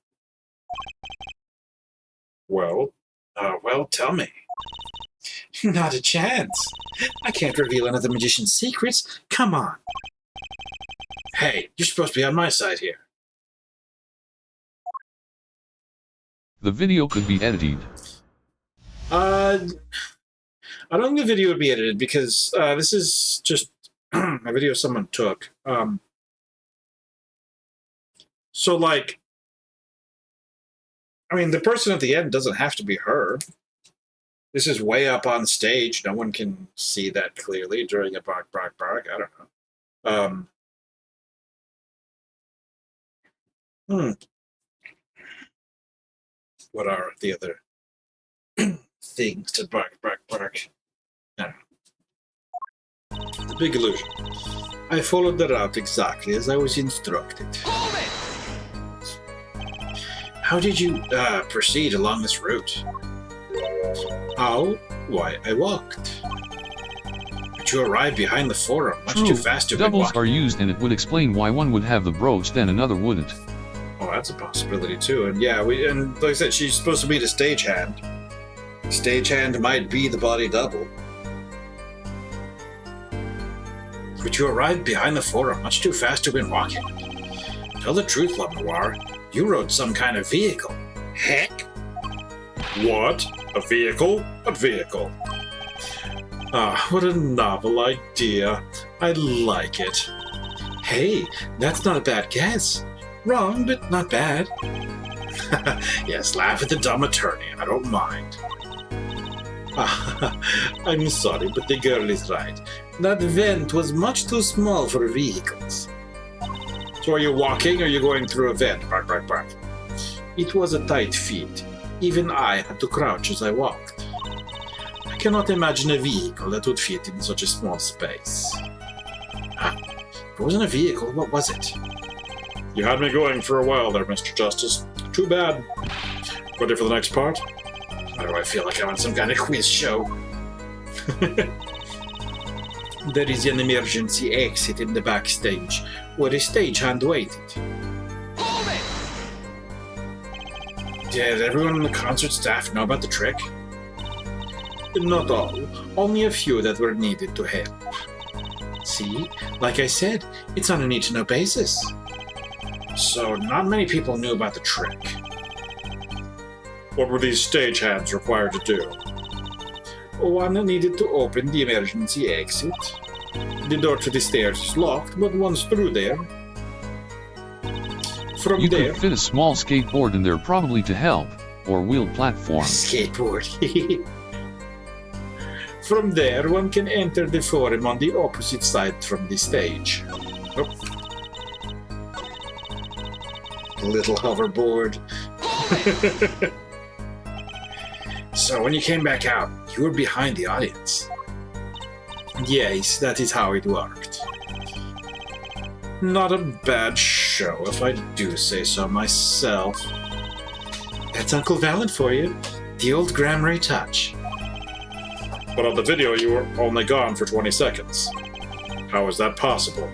Well, tell me. Not a chance. I can't reveal another magician's secrets. Come on. Hey, you're supposed to be on my side here. The video could be edited. I don't think the video would be edited because this is just a video someone took. So, like, I mean, the person at the end doesn't have to be her. This is way up on stage. No one can see that clearly during a bark. I don't know. What are the other things to bark? No. The big illusion. I followed the route exactly as I was instructed. Hold it! How did you proceed along this route? How? Why, I walked. But you arrived behind the forum much True, too fast to be doubles walking. are used and it would explain why one would have the brooch then another wouldn't. Oh, that's a possibility too. And yeah, and like I said, she's supposed to be the stagehand. Stagehand might be the body double. But you arrived behind the forum much too fast to have been walking. Tell the truth, Noir. You rode some kind of vehicle. Heck! What? A vehicle? What vehicle? Ah, what a novel idea. I like it. Hey, that's not a bad guess. Wrong, but not bad. Yes, laugh at the dumb attorney. I don't mind. I'm sorry, but the girl is right. That vent was much too small for vehicles. So are you walking or are you going through a vent? Bark, bark, bark. It was a tight fit. Even I had to crouch as I walked. I cannot imagine a vehicle that would fit in such a small space. If it wasn't a vehicle, what was it? You had me going for a while there, Mr. Justice. Too bad. Ready for the next part? Why do I feel like I'm on some kind of quiz show? There is an emergency exit in the backstage, where a stagehand waited. Hold it! Did everyone in the concert staff know about the trick? Not all. Only a few that were needed to help. See? Like I said, it's on a need-to-know basis. So, not many people knew about the trick. What were these stagehands required to do? One needed to open the emergency exit. The door to the stairs is locked, but once through there... From You there... could fit a small skateboard in there probably to help, or wheeled platform. Skateboard. From there, one can enter the forum on the opposite side from the stage. Oh. Little hoverboard. So when you came back out, you were behind the audience. Yes, that is how it worked. Not a bad show, if I do say so myself. That's Uncle Valent for you. The old Graham Ray touch. But on the video, you were only gone for 20 seconds. How is that possible?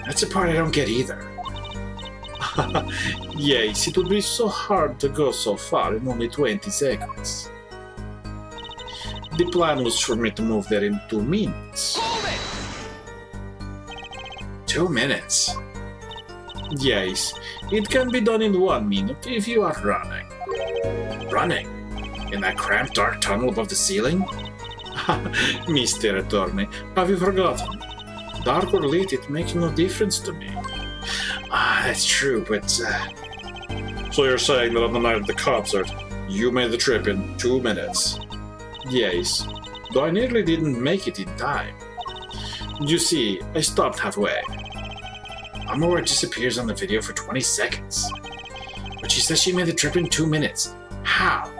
That's a part I don't get either. Yes, it would be so hard to go so far in only 20 seconds. The plan was for me to move there in 2 minutes. Hold it! 2 minutes? Yes, it can be done in 1 minute if you are running. Running? In that cramped dark tunnel above the ceiling? Mr. Attorney, have you forgotten? Dark or lit, it makes no difference to me. Ah, that's true, but... So you're saying that on the night of the concert, you made the trip in 2 minutes? Yes, though I nearly didn't make it in time. You see, I stopped halfway. Amora disappears on the video for 20 seconds. But she says she made the trip in 2 minutes. How?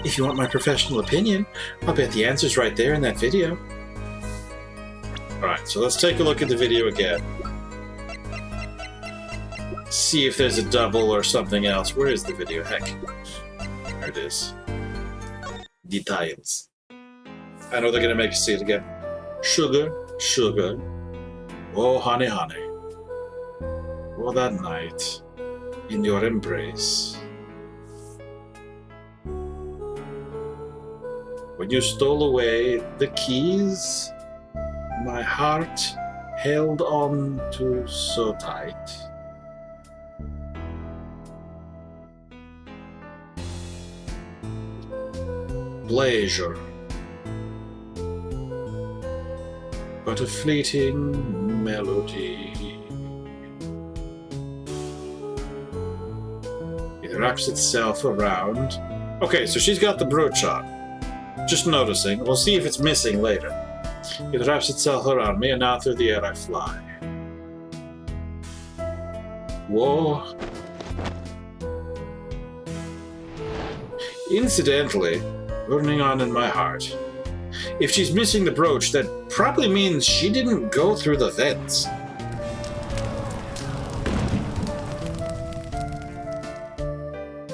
If you want my professional opinion, I'll bet the answer's right there in that video. Alright, so let's take a look at the video again. See if there's a double or something else. Where is the video? Heck. There it is. Details. I know they're gonna make us see it again. Sugar, sugar. Oh, honey, honey. Oh, that night. In your embrace. When you stole away the keys, my heart held on to so tight. Pleasure, but a fleeting melody. It wraps itself around. Okay, so she's got the brooch on. Just noticing. We'll see if it's missing later. It wraps itself around me, and now through the air I fly. Whoa. Incidentally, burning on in my heart. If she's missing the brooch, that probably means she didn't go through the vents.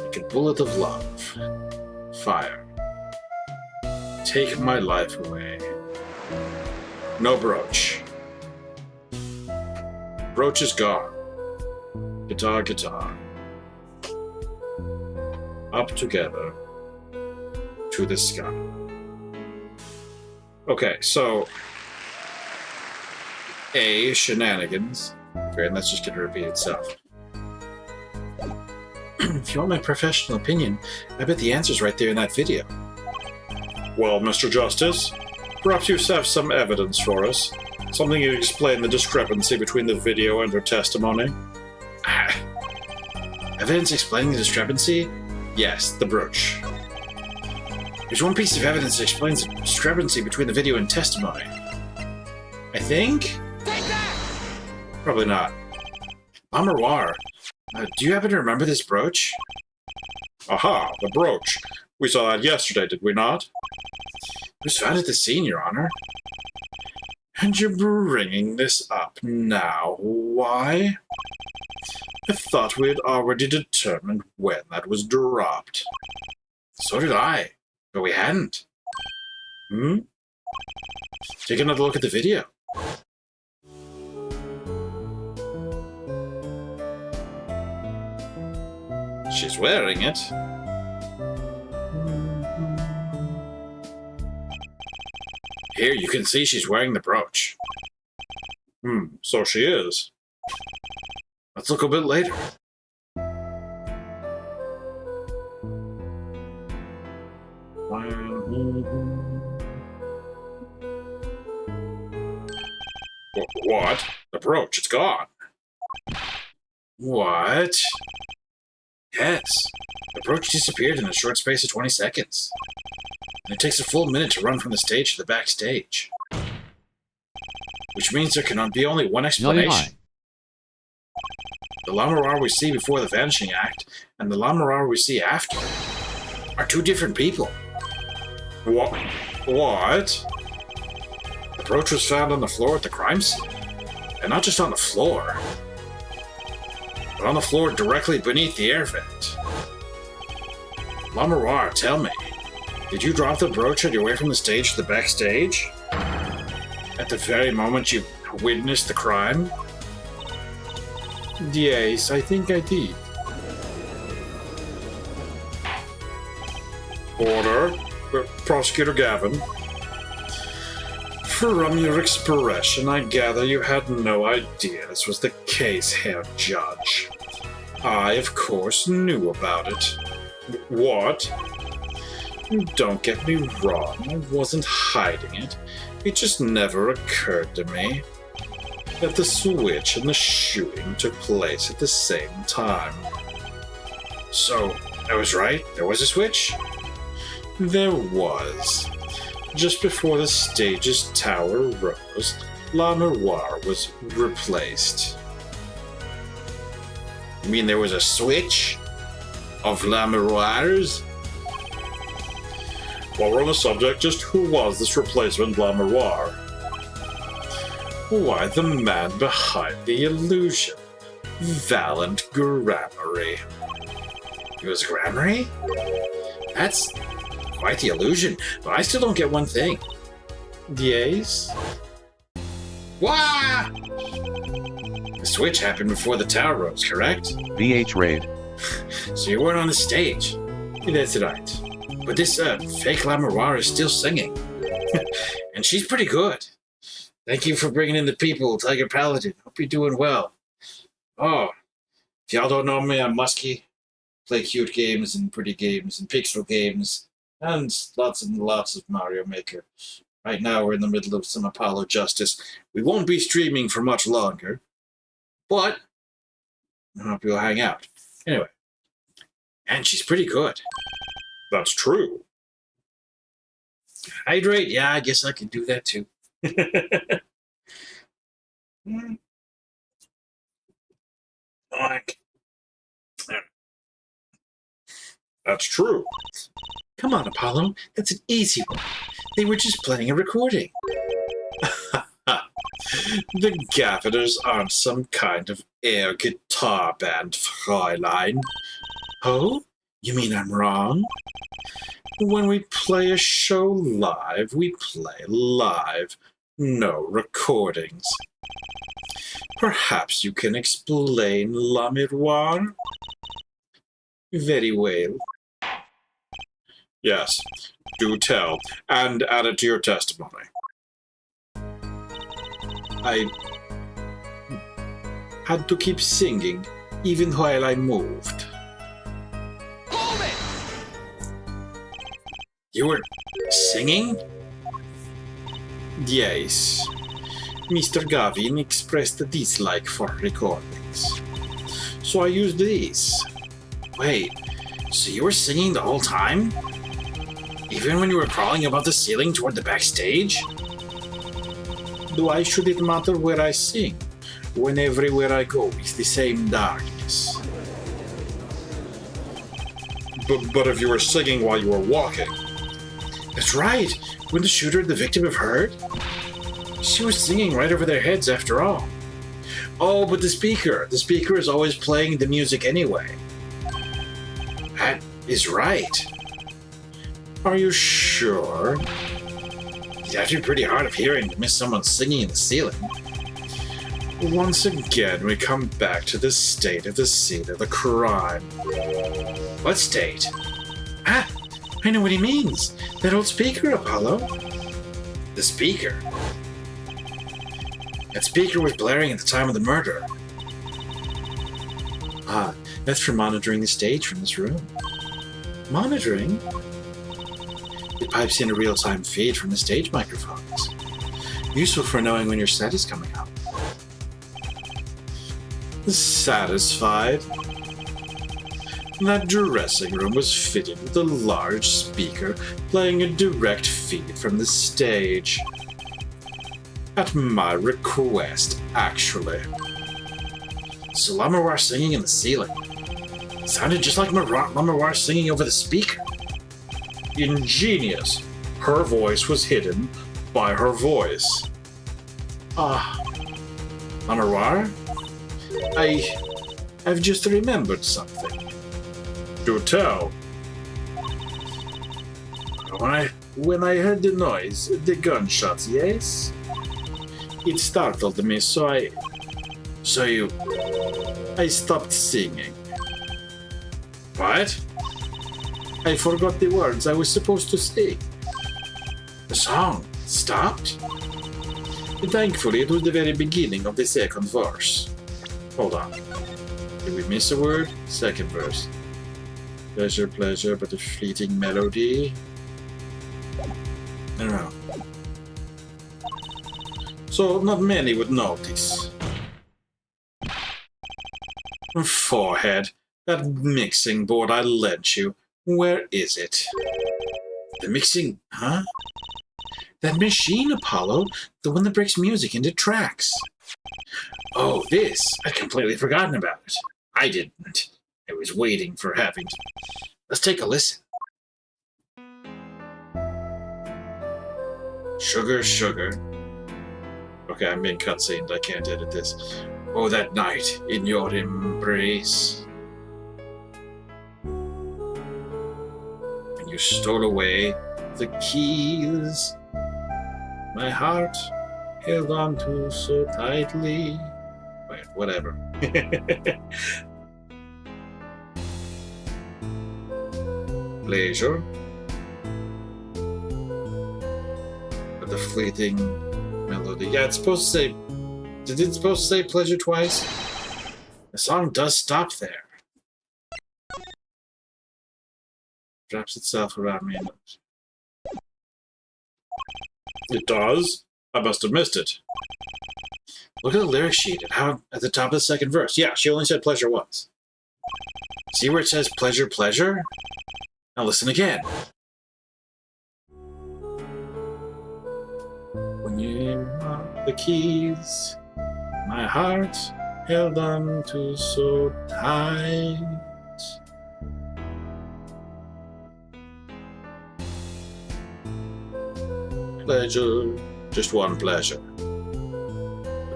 Like a bullet of love. Fire. Take my life away. No brooch. Brooch is gone. Guitar, guitar. Up together. To the sky. Okay, so A, shenanigans. Okay, and that's just going to repeat itself. If you want my professional opinion, I bet the answer's right there in that video. Well, Mr. Justice, perhaps you have some evidence for us. Something to explain the discrepancy between the video and her testimony. Evidence explaining the discrepancy? Yes, the brooch. There's one piece of evidence that explains the discrepancy between the video and testimony. I think? Take that! Probably not. Amar, do you happen to remember this brooch? Aha, the brooch. We saw that yesterday, did we not? It was found at the scene, Your Honor. And you're bringing this up now. Why? I thought we had already determined when that was dropped. So did I. But we hadn't. Take another look at the video. She's wearing it. Here, you can see she's wearing the brooch. So she is. Let's look a bit later. What? The brooch, it's gone. What? Yes. The brooch disappeared in a short space of 20 seconds. And it takes a full minute to run from the stage to the backstage. Which means there can be only one explanation. The Lamar we see before the Vanishing Act and the Lamar we see after are two different people. What? The brooch was found on the floor at the crime scene. And not just on the floor, but on the floor directly beneath the air vent. Lamar, tell me, did you drop the brooch on your way from the stage to the backstage? At the very moment you witnessed the crime? Yes, I think I did. Order. Prosecutor Gavin. From your expression, I gather you had no idea this was the case, Herr Judge. I, of course, knew about it. What? Don't get me wrong, I wasn't hiding it. It just never occurred to me that the switch and the shooting took place at the same time. So, I was right? There was a switch? There was. Just before the stage's tower rose, La Miroir was replaced. You mean there was a switch? Of La Miroirs? While we're on the subject, just who was this replacement La Miroir? Why, the man behind the illusion. Valent Gramarye. It was Gramarye? That's quite the illusion, but I still don't get one thing. Yes? Wah! The switch happened before the tower rose, correct? VH Raid. So you weren't on the stage. That's right. But this fake La Miroir is still singing. And she's pretty good. Thank you for bringing in the people, Tiger Paladin. Hope you're doing well. Oh, if y'all don't know me, I'm Musky. Play cute games and pretty games and pixel games. And lots of Mario Maker. Right now we're in the middle of some Apollo Justice. We won't be streaming for much longer. But I hope you'll hang out. Anyway. And she's pretty good. That's true. Hydrate? Yeah, I guess I can do that too. That's true. Come on, Apollo. That's an easy one. They were just playing a recording. The Gafforders aren't some kind of air guitar band, Fräulein. Oh? You mean I'm wrong? When we play a show live, we play live. No recordings. Perhaps you can explain La Miroir? Very well. Yes, do tell, and add it to your testimony. I had to keep singing, even while I moved. Hold it! You were singing? Yes. Mr. Gavin expressed a dislike for recordings. So I used these. Wait, so you were singing the whole time? Even when you were crawling above the ceiling toward the backstage? Why should it matter where I sing, when everywhere I go is the same darkness? But if you were singing while you were walking... That's right. When the shooter and the victim have heard? She was singing right over their heads after all. Oh, but the speaker is always playing the music anyway. That is right. Are you sure? You'd have to be pretty hard of hearing to miss someone singing in the ceiling. Once again, we come back to the state of the scene of the crime. What state? Ah, I know what he means. That old speaker, Apollo. The speaker? That speaker was blaring at the time of the murder. Ah, that's for monitoring the stage from this room. Monitoring? It pipes in a real-time feed from the stage microphones. Useful for knowing when your set is coming up. Satisfied? That dressing room was fitted with a large speaker playing a direct feed from the stage. At my request, actually. So La Miroir singing in the ceiling. Sounded just like La Miroir singing over the speaker. Ingenious. Her voice was hidden by her voice. Ah, La Miroir? I've just remembered something. Do tell. When I heard the noise, the gunshots, yes? It startled me, so I stopped singing. What? I forgot the words I was supposed to sing. The song stopped? Thankfully, it was the very beginning of the second verse. Hold on. Did we miss a word? Second verse. Pleasure, pleasure, but a fleeting melody. I don't know. So not many would notice. Forehead, that mixing board I lent you, where is it? The mixing, huh? That machine, Apollo, the one that breaks music into tracks. Oh, this, I'd completely forgotten about it. I didn't. I was waiting for having to. Let's take a listen. Sugar, sugar. Okay, I'm being cutscened. I can't edit this. Oh, that night in your embrace. When you stole away the keys my heart held on to so tightly. Wait, whatever. Pleasure. But the fleeting melody. Yeah, it's supposed to say. Did it supposed to say pleasure twice? The song does stop there. Drops itself around me. It does? I must have missed it. Look at the lyric sheet at the top of the second verse. Yeah, she only said pleasure once. See where it says pleasure, pleasure? Now listen again. When you mark the keys, my heart held on to so tight. pleasure, just one pleasure.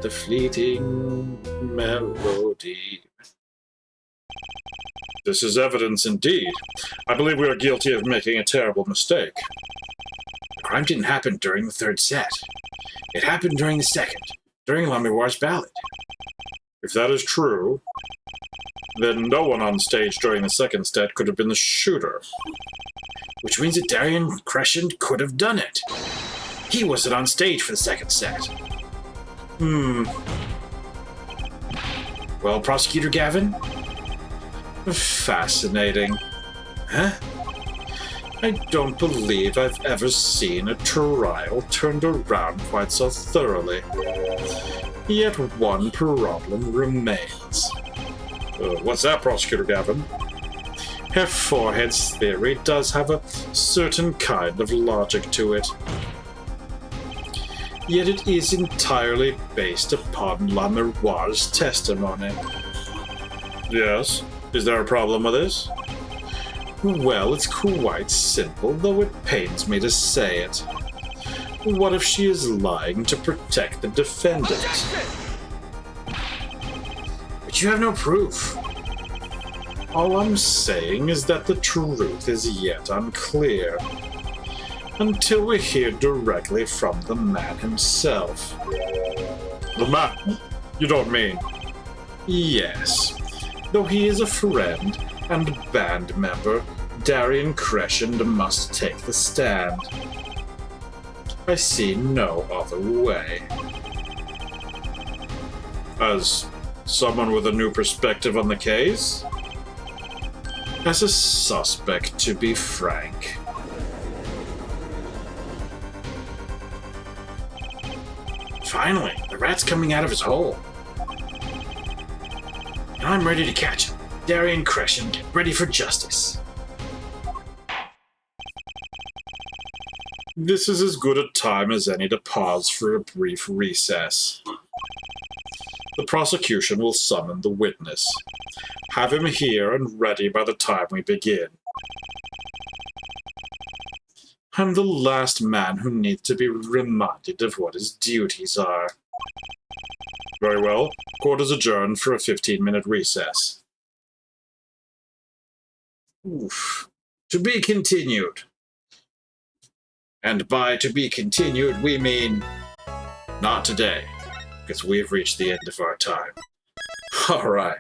The fleeting melody. This is evidence indeed. I believe we are guilty of making a terrible mistake. The crime didn't happen during the third set. It happened during the second, during L'Amour's ballad. If that is true, then no one on stage during the second set could have been the shooter. Which means that Darian Crescent could have done it. He wasn't on stage for the second set. Well, Prosecutor Gavin? Fascinating. Huh? I don't believe I've ever seen a trial turned around quite so thoroughly. Yet one problem remains. What's that, Prosecutor Gavin? Her forehead's theory does have a certain kind of logic to it. Yet it is entirely based upon L'Amour's testimony. Yes? Is there a problem with this? Well, it's quite simple, though it pains me to say it. What if she is lying to protect the defendant? But you have no proof. All I'm saying is that the truth is yet unclear. Until we hear directly from the man himself. The man? You don't mean? Yes. Though he is a friend and band member, Darian Crescent must take the stand. I see no other way. As someone with a new perspective on the case? As a suspect, to be frank. Finally, the rat's coming out of his hole. And I'm ready to catch him. Darian Crescent, ready for justice. This is as good a time as any to pause for a brief recess. The prosecution will summon the witness. Have him here and ready by the time we begin. I'm the last man who needs to be reminded of what his duties are. Very well. Court is adjourned for a 15-minute recess. Oof. To be continued. And by to be continued, we mean not today, because we've reached the end of our time. All right.